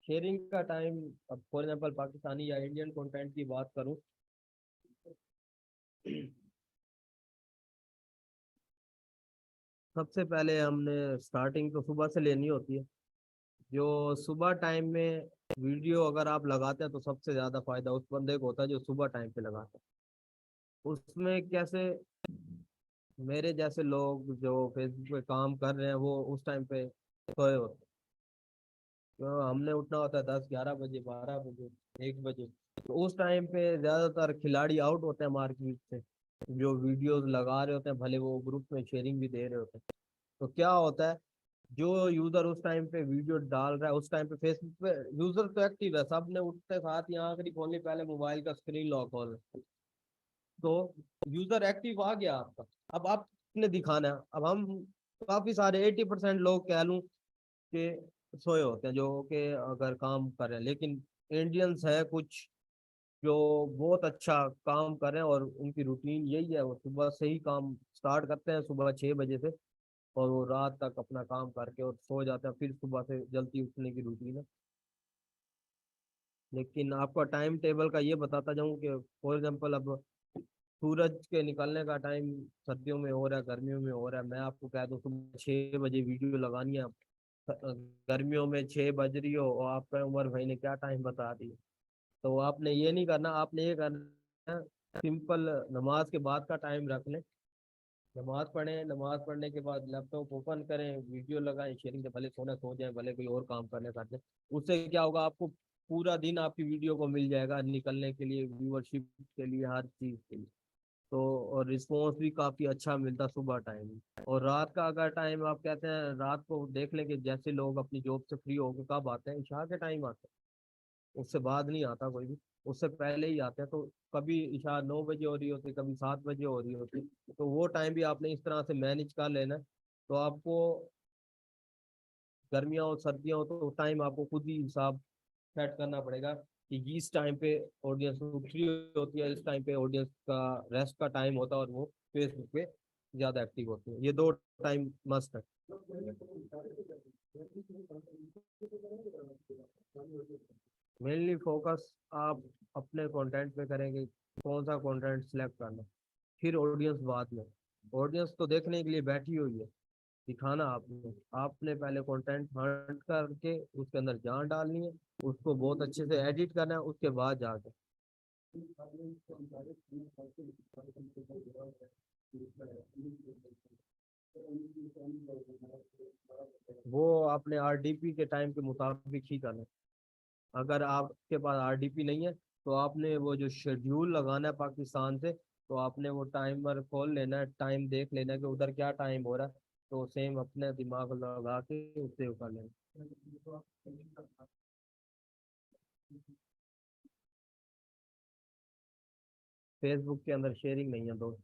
sharing का टाइम, अब फॉर एग्जाम्पल पाकिस्तानी या इंडियन कंटेंट की बात करूं, सबसे पहले हमने स्टार्टिंग तो सुबह से लेनी होती है। जो सुबह टाइम में वीडियो अगर आप लगाते हैं तो सबसे ज्यादा फायदा उस बंदे को होता है जो सुबह टाइम पे लगाता है। उसमें कैसे, मेरे जैसे लोग जो फेसबुक पे काम कर रहे हैं वो उस टाइम पे सोए होते हैं। तो हमने उठना होता है 10-11 बजे, 12 बजे, 1 बजे। तो उस टाइम पे ज्यादातर खिलाड़ी आउट होते हैं मार्केट से, जो वीडियोस लगा रहे होते हैं, भले वो ग्रुप में शेयरिंग भी दे रहे होते हैं। तो क्या होता है, जो यूजर उस टाइम पे वीडियो डाल रहा है, उस टाइम पे फेसबुक पे यूजर तो एक्टिव है, सबने उठते साथ ही आखिरी खोलने पहले मोबाइल का स्क्रीन लॉक खोल, तो यूजर एक्टिव आ गया आपका। अब आपने दिखाना है। अब हम काफी सारे 80% लोग कह लूं कि सोए होते हैं, जो कि अगर काम कर रहे हैं, लेकिन इंडियंस है कुछ जो बहुत अच्छा काम कर रहे हैं और उनकी रूटीन यही है, वो सुबह से ही काम स्टार्ट करते हैं, सुबह 6 बजे से, और वो रात तक अपना काम करके और सो जाते हैं, फिर सुबह से जल्दी उठने की रूटीन है। लेकिन आपका टाइम टेबल का ये बताता जाऊं कि फॉर एग्जांपल अब सूरज के निकलने का टाइम सर्दियों में हो रहा है, गर्मियों में हो रहा है। मैं आपको कह दूं सुबह 6 बजे वीडियो लगानी है, गर्मियों में 6 बज रही हो और आपका उमर भाई ने क्या टाइम बता दी, तो आपने ये नहीं करना। आपने ये करना, सिंपल नमाज के बाद का टाइम रख लें, नमाज पढ़ें, नमाज पढ़ने के बाद लैपटॉप ओपन करें, वीडियो लगाएं, शेयरिंग से, भले सोना सो जाए, भले कोई और काम करने कर दें। उससे क्या होगा, आपको पूरा दिन आपकी वीडियो को मिल जाएगा निकलने के लिए, व्यूअरशिप के लिए, हर चीज़ के लिए। तो और रिस्पॉन्स भी काफ़ी अच्छा मिलता सुबह टाइम। और रात का अगर टाइम आप कहते हैं, रात को देख लें कि जैसे लोग अपनी जॉब से फ्री होकर कब आते हैं, इशा के टाइम आते हैं, उससे बाद नहीं आता कोई भी, उससे पहले ही आते हैं। तो कभी इशा 9 बजे हो रही होती, कभी 7 बजे हो रही होती, तो वो टाइम भी आपने इस तरह से मैनेज कर लेना है। तो आपको गर्मियाँ और सर्दियाँ हो तो टाइम आपको खुद ही हिसाब सेट करना पड़ेगा कि इस टाइम पे ऑडियंस फ्री होती है, इस टाइम पे ऑडियंस का रेस्ट का टाइम होता है, और वो फेसबुक पे ज़्यादा एक्टिव होती है। ये दो टाइम मस्ट है। मेनली फोकस आप अपने कंटेंट पे करेंगे, कौन सा कंटेंट सिलेक्ट करना, फिर ऑडियंस बाद में। ऑडियंस तो देखने के लिए बैठी हुई है, दिखाना आपने। आपने पहले कंटेंट हंट करके उसके अंदर जान डालनी है, उसको बहुत अच्छे से एडिट करना है, उसके बाद जाके वो आपने आरडीपी के टाइम के मुताबिक ही करना है। अगर आपके पास आरडीपी नहीं है तो आपने वो जो शेड्यूल लगाना है पाकिस्तान से, तो आपने वो टाइमर खोल लेना है, टाइम देख लेना है कि उधर क्या टाइम हो रहा है, तो सेम अपने दिमाग लगा के उससे वो कर लेना। फेसबुक के अंदर शेयरिंग नहीं है दोस्त।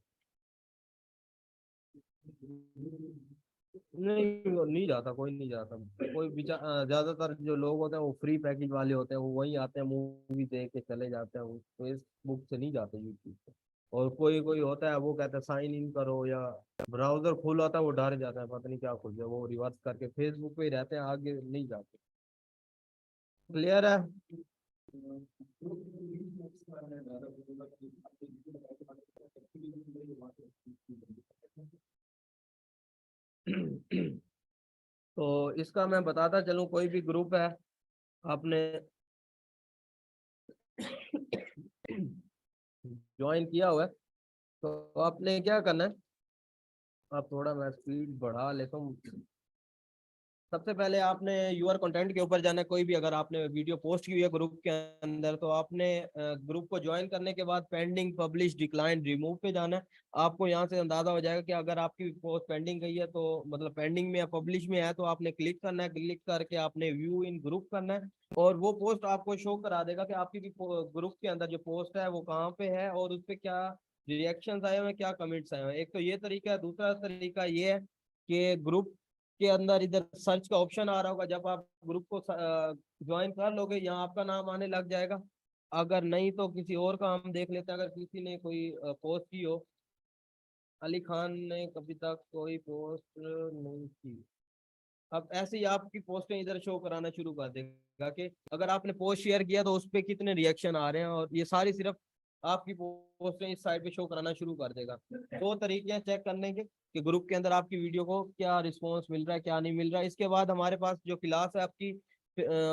नहीं वो नहीं जाता, कोई नहीं जाता। कोई ज्यादातर जो लोग होते हैं वो फ्री पैकेज वाले होते हैं, वो वहीं आते हैं, मूवी देख के चले जाते हैं, वो फेसबुक से नहीं जाते यूट्यूब पे। और कोई कोई होता है वो कहता है साइन इन करो, या ब्राउजर खुल आता है वो डर जाता है, पता नहीं क्या खुल जाए, वो रिवर्स करके फेसबुक पे ही रहते हैं, आगे नहीं जाते। क्लियर है? तो इसका मैं बताता चलूं, कोई भी ग्रुप है आपने ज्वाइन किया हुआ है, तो आपने क्या करना है, आप थोड़ा मैं स्पीड बढ़ा लेता हूँ। सबसे पहले आपने यूआर कंटेंट के ऊपर जाना है। कोई भी अगर आपने वीडियो पोस्ट की हुई है ग्रुप के अंदर, तो आपने ग्रुप को ज्वाइन करने के बाद पेंडिंग, पब्लिश, डिक्लाइन, रिमूव पे जाना है। आपको यहाँ से अंदाजा हो जाएगा कि अगर आपकी पोस्ट पेंडिंग गई है, तो मतलब पेंडिंग में या पब्लिश में है, तो आपने क्लिक करना है। क्लिक करके आपने व्यू इन ग्रुप करना है, और वो पोस्ट आपको शो करा देगा कि आपकी ग्रुप के अंदर जो पोस्ट है वो कहाँ पे है, और उस पर क्या रिएक्शंस आए हुए हैं, क्या कमेंट्स आए हुए हैं। एक तो ये तरीका है। दूसरा तरीका ये है कि ग्रुप के अंदर इधर सर्च का ऑप्शन आ रहा होगा, जब आप ग्रुप को ज्वाइन कर लोगे, यहाँ आपका नाम आने लग जाएगा। अगर नहीं तो किसी और का हम देख लेते हैं। अगर किसी ने कोई पोस्ट की हो, अली खान ने कभी तक कोई पोस्ट नहीं की, अब ऐसे ही आपकी पोस्टें इधर शो कराना शुरू कर देगा कि अगर आपने पोस्ट शेयर किया तो उस पर कितने रिएक्शन आ रहे हैं, और ये सारी सिर्फ आपकी पोस्टें इस साइड पे शो कराना शुरू कर देगा। दो तरीके हैं चेक करने के कि ग्रुप के अंदर आपकी वीडियो को क्या रिस्पॉन्स मिल रहा है, क्या नहीं मिल रहा है। इसके बाद हमारे पास जो क्लास है आपकी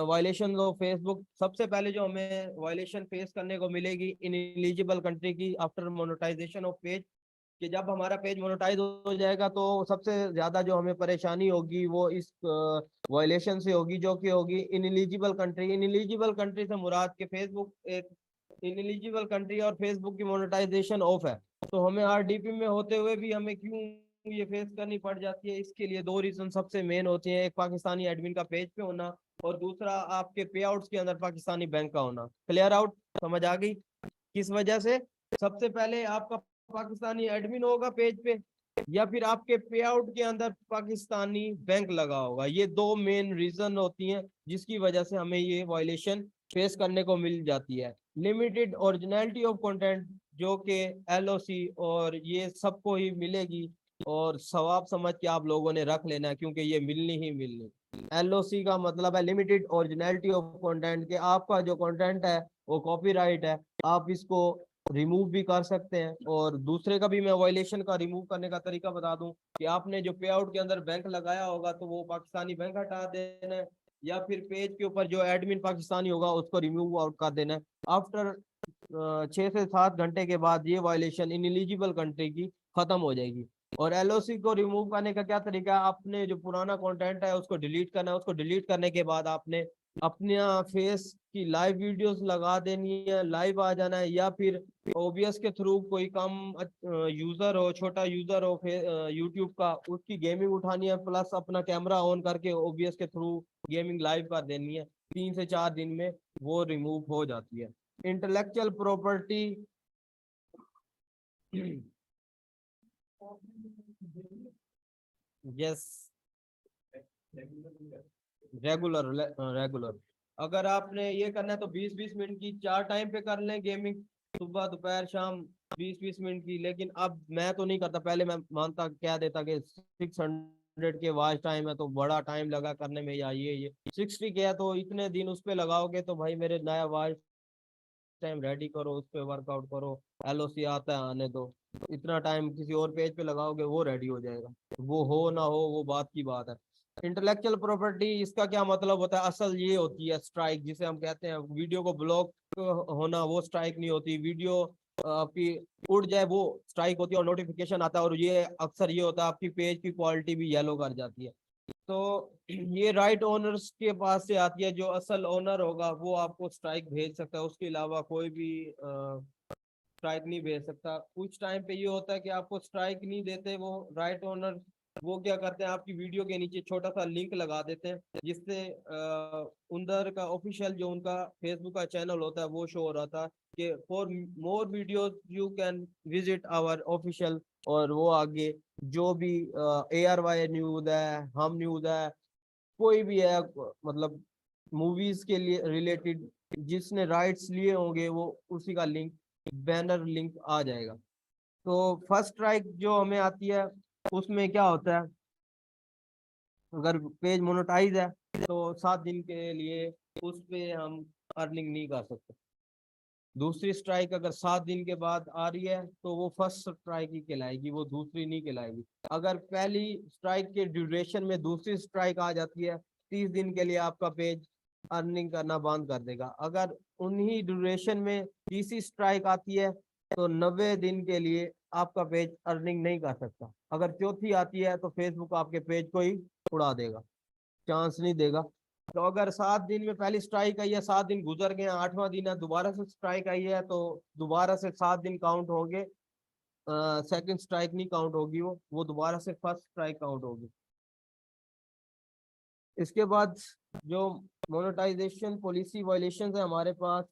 वायलेशन ऑफ फेसबुक, सबसे पहले जो हमें वायलेशन फेस करने को मिलेगी इन एलिजिबल कंट्री की आफ्टर मोनेटाइजेशन ऑफ पेज, कि जब हमारा पेज मोनेटाइज हो जाएगा तो सबसे ज्यादा जो हमें परेशानी होगी वो इस वायलेशन से होगी, जो कि होगी इनएलिजिबल कंट्री। इनएलिजिबल कंट्री से मुराद के फेसबुक एक इनएलिजिबल कंट्री और फेसबुक की मोनेटाइजेशन ऑफ है। तो हमें आरडीपी में होते हुए भी हमें क्यों ये फेस करनी पड़ जाती है, इसके लिए दो रीजन सबसे मेन होती हैं। एक पाकिस्तानी एडमिन का पेज पे होना, और दूसरा आपके पे आउट्स के अंदर पाकिस्तानी बैंक का होना। क्लियर आउट, समझ आ गई? किस वजह से? सबसे पहले आपका पाकिस्तानी एडमिन होगा पेज पे, या फिर आपके पे आउट के अंदर पाकिस्तानी बैंक लगा होगा। ये दो मेन रीजन होती हैं जिसकी वजह से हमें ये वायलेशन फेस करने को मिल जाती है। लिमिटेड ओरिजिनलिटी ऑफ कंटेंट, जो कि एलओसी और ये सबको ही मिलेगी, और सवाब समझ के आप लोगों ने रख लेना है, क्योंकि ये मिलनी ही मिलनी। एलओसी का मतलब है लिमिटेड ओरिजिनलिटी ऑफ कंटेंट, के आपका जो कंटेंट है वो कॉपीराइट है, आप इसको रिमूव भी कर सकते हैं। और दूसरे का भी मैं वायलेशन का रिमूव करने का तरीका बता दूं कि आपने जो पे आउट के अंदर बैंक लगाया होगा तो वो पाकिस्तानी बैंक हटा देना है, या फिर पेज के ऊपर जो एडमिन पाकिस्तानी होगा उसको रिमूव आउट कर देना है। आफ्टर 6 से 7 घंटे के बाद ये वायलेशन इनएलिजिबल कंट्री की खत्म हो जाएगी। और एलओसी को रिमूव करने का क्या तरीका है, आपने जो पुराना कंटेंट है उसको डिलीट करना है। उसको डिलीट करने के बाद आपने अपने फेस की लाइव वीडियोस लगा देनी है, लाइव आ जाना है, या फिर ओबीएस के थ्रू कोई कम यूजर हो, छोटा यूजर हो यूट्यूब का, उसकी गेमिंग उठानी है, प्लस अपना कैमरा ऑन करके ओबीएस के थ्रू गेमिंग लाइव कर देनी है। 3 से 4 दिन में वो रिमूव हो जाती है। Intellectual property yes, regular regular. अगर आपने ये करना है तो 20-20 मिनट की 4 टाइम पे कर लें गेमिंग, सुबह दोपहर शाम, 20-20 मिनट की। लेकिन अब मैं तो नहीं करता, पहले मैं मानता कह देता कि 600 के वॉच टाइम है तो बड़ा टाइम लगा करने में, या ये 60 के है तो इतने दिन उस पर लगाओगे तो भाई मेरे नया वॉच टाइम रेडी करो, उस पर वर्कआउट करो, एलओसी आता है आने दो। इतना टाइम किसी और पेज पे लगाओगे वो रेडी हो जाएगा, वो हो ना हो वो बात की बात है। इंटेलेक्चुअल प्रॉपर्टी, इसका क्या मतलब होता है? असल ये होती है स्ट्राइक, जिसे हम कहते हैं वीडियो को ब्लॉक होना, वो स्ट्राइक नहीं होती। वीडियो आपकी उड़ जाए वो स्ट्राइक होती है, और नोटिफिकेशन आता है, और ये अक्सर ये होता है आपकी पेज की क्वालिटी भी येलो कर जाती है। तो ये राइट ओनर्स के पास से आती है, जो असल ओनर होगा वो आपको स्ट्राइक भेज सकता है, उसके अलावा कोई भी स्ट्राइक नहीं भेज सकता। कुछ टाइम पे ये होता है कि आपको स्ट्राइक नहीं देते वो राइट ओनर, वो क्या करते हैं आपकी वीडियो के नीचे छोटा सा लिंक लगा देते हैं, जिससे उधर का ऑफिशियल जो उनका फेसबुक का चैनल होता है वो शो हो रहा था कि for more videos you can visit our official और वो आगे जो भी ARY न्यूज है, हम न्यूज है, कोई भी है, मतलब मूवीज के लिए रिलेटेड जिसने राइट्स लिए होंगे वो उसी का लिंक, बैनर लिंक आ जाएगा। तो फर्स्ट स्ट्राइक जो हमें आती है उसमें क्या होता है, अगर पेज मोनेटाइज है तो 7 दिन के लिए उस पे हम अर्निंग नहीं कर सकते। दूसरी स्ट्राइक अगर 7 दिन के बाद आ रही है तो वो फर्स्ट स्ट्राइक ही कहलाएगी, वो दूसरी नहीं कहलाएगी। अगर पहली स्ट्राइक के ड्यूरेशन में दूसरी स्ट्राइक आ जाती है, 30 दिन के लिए आपका पेज अर्निंग करना बंद कर देगा। अगर उन्हीं ड्यूरेशन में तीसरी स्ट्राइक आती है तो 90 दिन के लिए आपका पेज अर्निंग नहीं कर सकता। अगर चौथी आती है तो फेसबुक आपके पेज को ही उड़ा देगा, चांस नहीं देगा। तो अगर 7 दिन में पहली स्ट्राइक आई है, 7 दिन गुजर गए, 8वां दिन है, दोबारा से स्ट्राइक आई है, तो दोबारा से 7 दिन काउंट होंगे। सेकंड स्ट्राइक नहीं काउंट होगी, वो दोबारा से फर्स्ट स्ट्राइक काउंट होगी। इसके बाद जो मोनेटाइजेशन पॉलिसी वायलेशन है हमारे पास,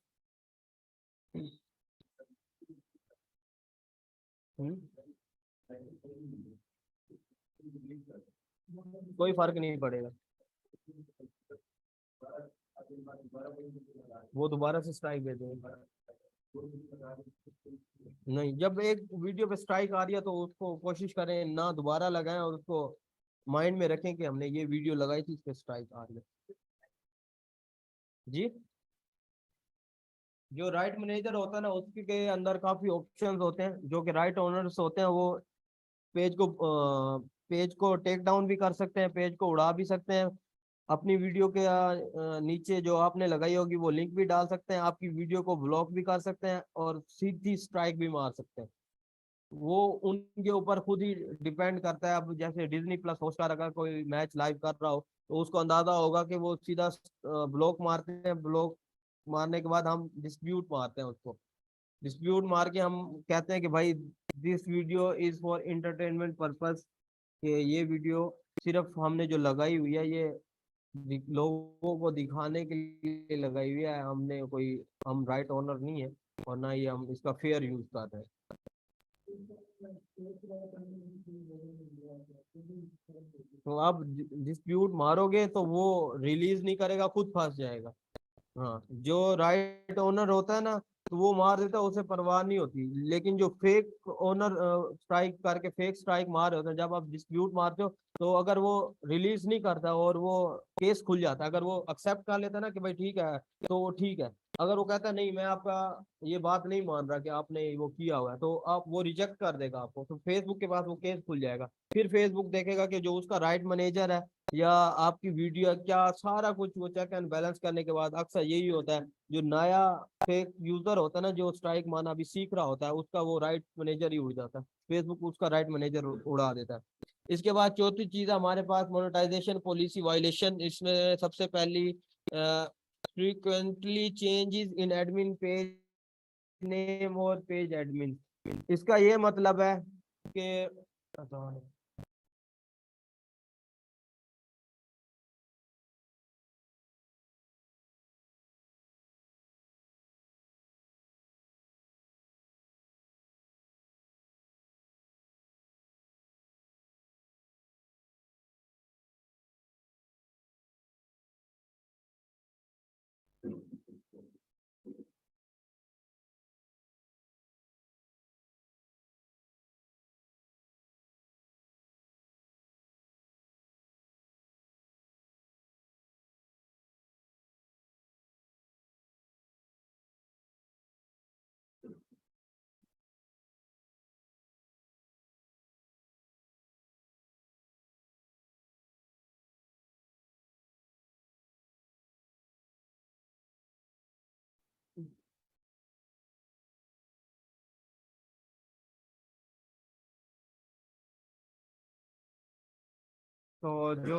कोई फर्क नहीं पड़ेगा, वो दोबारा से स्ट्राइक दे देंगे। नहीं, जब एक वीडियो पे स्ट्राइक आ रही है तो उसको कोशिश करें ना दोबारा लगाएं, और उसको माइंड में रखें कि हमने ये वीडियो लगाई थी, इस पे स्ट्राइक आ रही है। जी, जो राइट मैनेजर होता है ना, उसके अंदर काफी ऑप्शंस होते हैं। जो कि राइट ओनर्स होते हैं वो पेज को पेज को टेक डाउन भी कर सकते हैं, पेज को उड़ा भी सकते हैं। अपनी वीडियो के नीचे जो आपने लगाई होगी वो लिंक भी डाल सकते हैं, आपकी वीडियो को ब्लॉक भी कर सकते हैं, और सीधी स्ट्राइक भी मार सकते हैं। वो उनके ऊपर खुद ही डिपेंड करता है। अब जैसे डिज्नी प्लस हॉटस्टार अगर कोई मैच लाइव कर रहा हो तो उसको अंदाजा होगा कि वो सीधा ब्लॉक मारते हैं, ब्लॉक मारने के बाद हम डिस्प्यूट मारते हैं उसको। डिस्प्यूट मार के हम कहते हैं कि भाई this video is for entertainment purpose, कि ये वीडियो सिर्फ हमने जो लगाई हुई है ये लोगों को दिखाने के लिए लगाई हुई है, हमने कोई, हम राइट ओनर नहीं है, और ना ही हम इसका फेयर यूज कर रहे हैं। तो आप डिस्प्यूट मारोगे तो वो रिलीज नहीं करेगा, खुद फंस जाएगा। हाँ, जो राइट ओनर होता है ना तो वो मार देता है, उसे परवाह नहीं होती। लेकिन जो फेक ओनर स्ट्राइक करके फेक स्ट्राइक मार रहे होते हैं, जब आप डिस्प्यूट मारते हो तो अगर वो रिलीज नहीं करता और वो केस खुल जाता है, अगर वो एक्सेप्ट कर लेता है ना कि भाई ठीक है, तो वो ठीक है। अगर वो कहता है नहीं मैं आपका ये बात नहीं मान रहा कि आपने वो किया हुआ है, तो आप वो रिजेक्ट कर देगा आपको, तो फेसबुक के पास वो केस खुल जाएगा। फिर फेसबुक देखेगा कि जो उसका राइट मैनेजर है या आपकी वीडियो क्या, सारा कुछ वो चेक एंड बैलेंस करने के बाद अक्सर यही होता है, जो नया फेक यूजर होता है ना, जो स्ट्राइक मारना अभी सीख रहा होता है, उसका वो राइट मैनेजर ही उड़ जाता है, फेसबुक उसका राइट मैनेजर उड़ा देता है। इसके बाद चौथी चीज है हमारे पास मोनेटाइजेशन पॉलिसी वायलेशन। इसमें सबसे पहली frequently changes in admin page name और पेज एडमिन। इसका ये मतलब है कि तो जो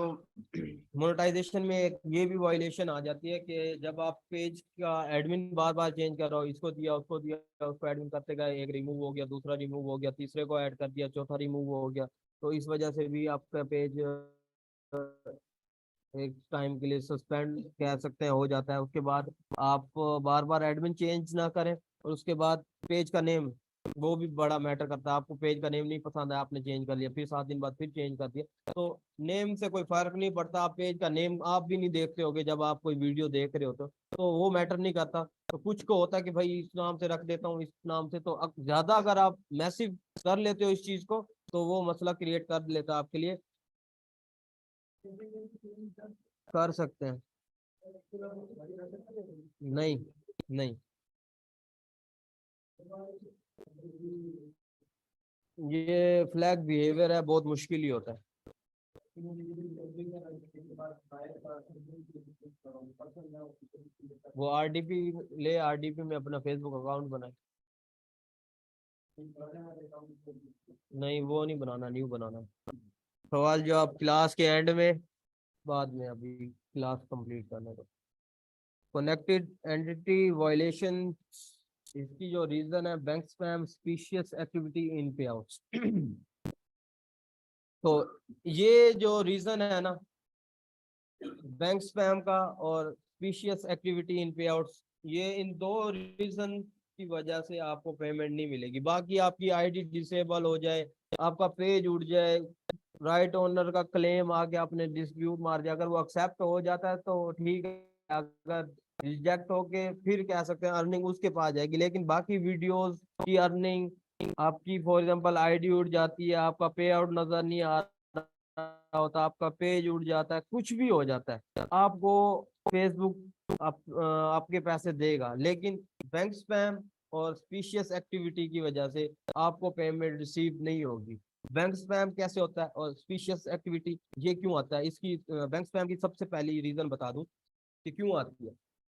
मोनेटाइजेशन में एक ये भी वायलेशन आ जाती है कि जब आप पेज का एडमिन बार बार चेंज कर रहे हो, इसको दिया उसको दिया, उसको एडमिन करते गए, एक रिमूव हो गया, दूसरा रिमूव हो गया, तीसरे को ऐड कर दिया, चौथा रिमूव हो गया, तो इस वजह से भी आपका पेज एक टाइम के लिए सस्पेंड कह सकते हैं हो जाता है। उसके बाद आप बार बार एडमिन चेंज ना करें, और उसके बाद पेज का नेम वो भी बड़ा मैटर करता है। आपको पेज का नेम नहीं पसंद है, आपने चेंज कर लिया, फिर 7 दिन बाद फिर चेंज कर दिया, तो नेम से कोई फर्क नहीं पड़ता। आप पेज का नेम आप भी नहीं देखते होगे जब आप कोई वीडियो देख रहे हो, तो वो मैटर नहीं करता। तो कुछ को होता है कि भाई इस नाम से रख देता हूँ, इस नाम से, तो ज्यादा अगर आप मैसिव कर लेते हो इस चीज को, तो वो मसला क्रिएट कर लेता है आपके लिए। कर सकते हैं। नहीं, नहीं, ये फ्लैग बिहेवियर है, बहुत मुश्किल ही होता है। वो आरडीपी ले, आरडीपी में अपना फेसबुक अकाउंट बनाए। नहीं, वो नहीं बनाना, न्यू बनाना। सवाल जो आप क्लास के एंड में, बाद में, अभी क्लास कंप्लीट करने दो। कनेक्टेड एंटिटी वायलेशन, इसकी जो रीजन है, bank spam, species activity in पे आउट्स। तो ये जो रीजन है ना, बैंक स्पैम का और स्पीशियस एक्टिविटी इन पे आउट्स, ये इन दो रीजन की वजह से आपको पेमेंट नहीं मिलेगी। बाकी आपकी आईडी डिसेबल हो जाए, आपका पेज उड़ जाए, राइट ओनर का क्लेम आके आपने डिस्प्यूट मार दिया, अगर वो एक्सेप्ट हो जाता है तो ठीक है। अगर रिजेक्ट होके फिर कह सकते हैं अर्निंग उसके पास जाएगी, लेकिन बाकी वीडियोस की अर्निंग आपकी, फॉर एग्जांपल आईडी उड़ जाती है, आपका पे आउट नजर नहीं आ रहा होता, आपका पेज उड़ जाता है, कुछ भी हो जाता है, आपको फेसबुक आपके पैसे देगा। लेकिन बैंक स्पैम और स्पीशियस एक्टिविटी की वजह से आपको पेमेंट रिसीव नहीं होगी। बैंक स्पैम कैसे होता है और स्पीशियस एक्टिविटी ये क्यों आता है, इसकी बैंक स्पैम की सबसे पहली रीजन बता दूं कि क्यों आती है।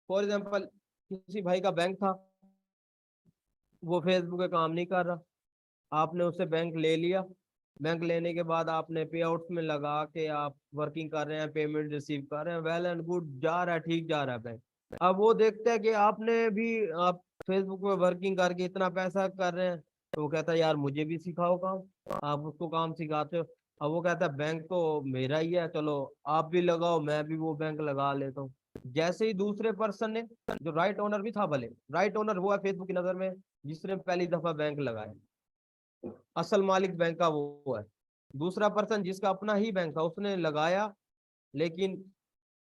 फॉर एग्जांपल, किसी भाई का बैंक था, वो फेसबुक पे काम नहीं कर रहा, आपने उससे बैंक ले लिया। बैंक लेने के बाद आपने पे आउट्स में लगा के आप वर्किंग कर रहे हैं, पेमेंट रिसीव कर रहे हैं, वेल एंड गुड, जा रहा है, ठीक जा रहा है बैंक। अब वो देखते हैं कि आपने भी, आप फेसबुक पे वर्किंग करके इतना पैसा कर रहे हैं, तो वो कहता है यार मुझे भी सिखाओ काम। आप उसको काम सिखाते हो। अब वो कहता है बैंक तो मेरा ही है, चलो आप भी लगाओ, मैं भी वो बैंक लगा लेता हूँ। जैसे ही दूसरे पर्सन ने, जो राइट ओनर भी था, भले राइट ओनर हुआ फेसबुक की नजर में जिसने पहली दफा बैंक लगाया, असल मालिक बैंक का वो है। दूसरा पर्सन जिसका अपना ही बैंक था, उसने लगाया, लेकिन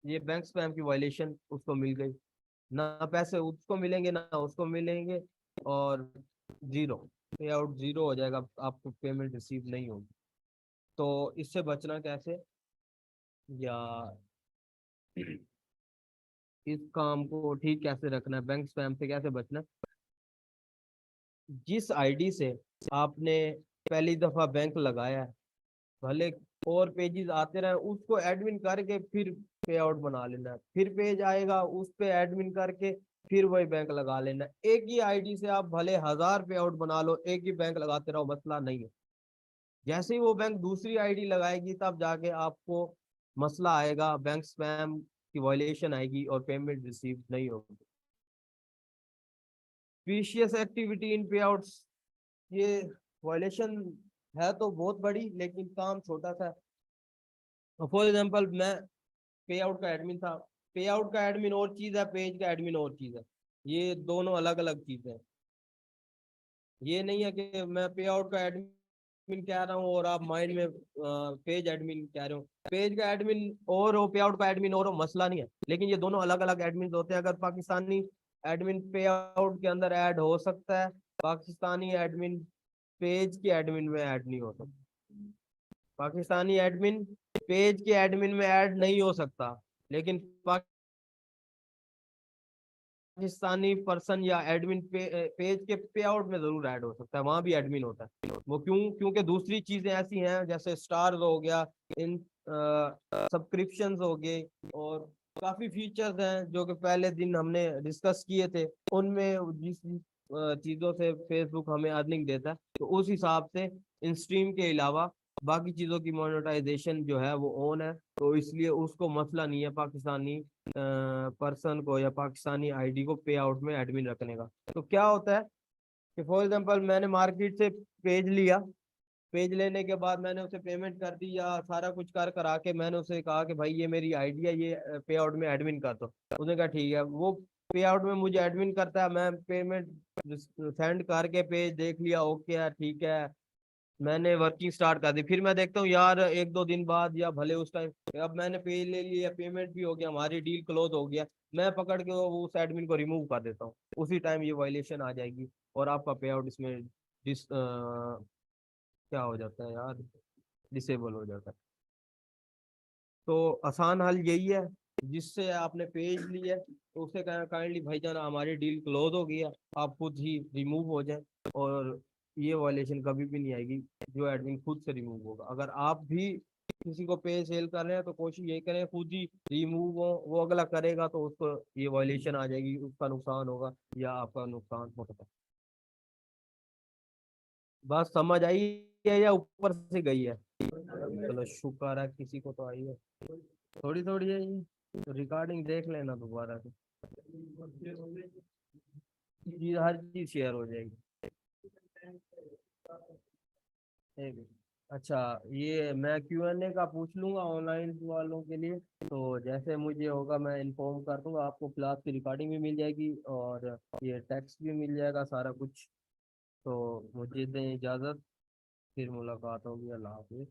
ये बैंक स्पैम की वायलेशन उसको मिल गई। ना पैसे उसको मिलेंगे, ना उसको मिलेंगे, और जीरो पे आउट, जीरो हो जाएगा, आपको पेमेंट रिसीव नहीं होगी। तो इससे बचना कैसे, या इस काम को ठीक कैसे रखना है, बैंक स्पैम से कैसे बचना है? जिस आईडी से आपने पहली दफा बैंक लगाया है, भले और पेजेस आते रहे, उसको एडमिन करके फिर पे आउट बना लेना है। फिर पेज आएगा, उस पे एडमिन करके फिर वही बैंक लगा लेना है। एक ही आईडी से आप भले 1000 पे आउट बना लो, एक ही बैंक लगाते रहो, मसला नहीं है। जैसे ही वो बैंक दूसरी आईडी लगाएगी, तब जाके आपको मसला आएगा, बैंक स्पैम की वायलेशन आएगी और पेमेंट रिसीव नहीं होगी। स्पीशियस एक्टिविटी इन पे आउट्स, ये वायलेशन है तो बहुत बड़ी, लेकिन काम छोटा सा है। फॉर एग्जाम्पल, मैं पे आउट का एडमिन था। पे आउट का एडमिन और चीज है, पेज का एडमिन और चीज है। ये दोनों अलग अलग चीजें हैं। ये नहीं है कि मैं पे आउट का एडमिन कह रहा हूँ और आप माइंड में पेज एडमिन कह रहे हो। पेज का एडमिन और हो, पे आउट का एडमिन और हो, मसला नहीं है, लेकिन ये दोनों अलग अलग एडमिन होते हैं। अगर पाकिस्तानी एडमिन पे आउट के अंदर ऐड हो सकता है, पाकिस्तानी एडमिन पेज के एडमिन में ऐड नहीं हो सकता। पाकिस्तानी एडमिन पेज के एडमिन में ऐड नहीं हो सकता, लेकिन पाकिस्तानी पर्सन या एडमिन पेज के पे आउट में जरूर ऐड हो सकता है, वहां भी एडमिन होता है। वो क्यों? क्योंकि दूसरी चीजें ऐसी हैं, जैसे स्टार्स हो गया, इन सब्सक्रिप्शंस हो गए, और काफी फीचर्स हैं जो कि पहले दिन हमने डिस्कस किए थे। उनमें जिस चीजों से फेसबुक हमें अर्निंग देता है, तो उस हिसाब से इन स्ट्रीम के अलावा बाकी चीजों की मोनेटाइजेशन जो है वो ऑन है, तो इसलिए उसको मसला नहीं है पाकिस्तानी पर्सन को या पाकिस्तानी आईडी को पे आउट में एडमिन रखने का। तो क्या होता है कि फॉर एग्जांपल, मैंने मार्केट से पेज लिया, पेज लेने के बाद मैंने उसे पेमेंट कर दी, या सारा कुछ कर करा के मैंने उसे कहा कि भाई ये मेरी आईडी है, ये पे आउट में एडमिन कर दो। उसने कहा ठीक है। वो पे आउट में मुझे एडमिन करता है, मैं पेमेंट सेंड करके पेज देख लिया, ओके है ठीक है, मैंने वर्किंग स्टार्ट कर दी, फिर मैं देखता हूँ यार एक दो दिन बाद या भले उस टाइम, अब मैंने पे ले लिया, पेमेंट भी हो गया, हमारी डील क्लोज हो गया, मैं पकड़ के वो उस एडमिन को रिमूव कर देता हूँ, उसी टाइम ये वायलेशन आ जाएगी और आपका पे आउट इसमें क्या हो जाता है यार, डिसेबल हो जाता है। तो आसान हल यही है, जिससे आपने पेज लिया तो उसे काइंडली भाईजान हमारी डील क्लोज हो गई है, आप खुद ही रिमूव हो जाए, और ये वायलेशन कभी भी नहीं आएगी, जो एडमिन खुद से रिमूव होगा। अगर आप भी किसी को पे सेल कर रहे हैं तो कोशिश यही करें खुद ही रिमूव हो, वो अगला करेगा तो उसको ये वायलेशन आ जाएगी, उसका नुकसान होगा या आपका नुकसान हो सकता है। बात समझ आई है या ऊपर से गई है? चलो शुक्र है किसी को तो आई है, थोड़ी थोड़ी है ये, तो रिकॉर्डिंग देख लेना दोबारा से, ये हर चीज शेयर हो जाएगी। एक मिनट। अच्छा, ये मैं Q&A का पूछ लूंगा ऑनलाइन वालों के लिए, तो जैसे मुझे होगा मैं इन्फॉर्म कर दूंगा आपको, क्लास की रिकॉर्डिंग भी मिल जाएगी और ये टेक्स्ट भी मिल जाएगा सारा कुछ। तो मुझे दें इजाज़त, फिर मुलाकात होगी, अल्लाह हाफिज़।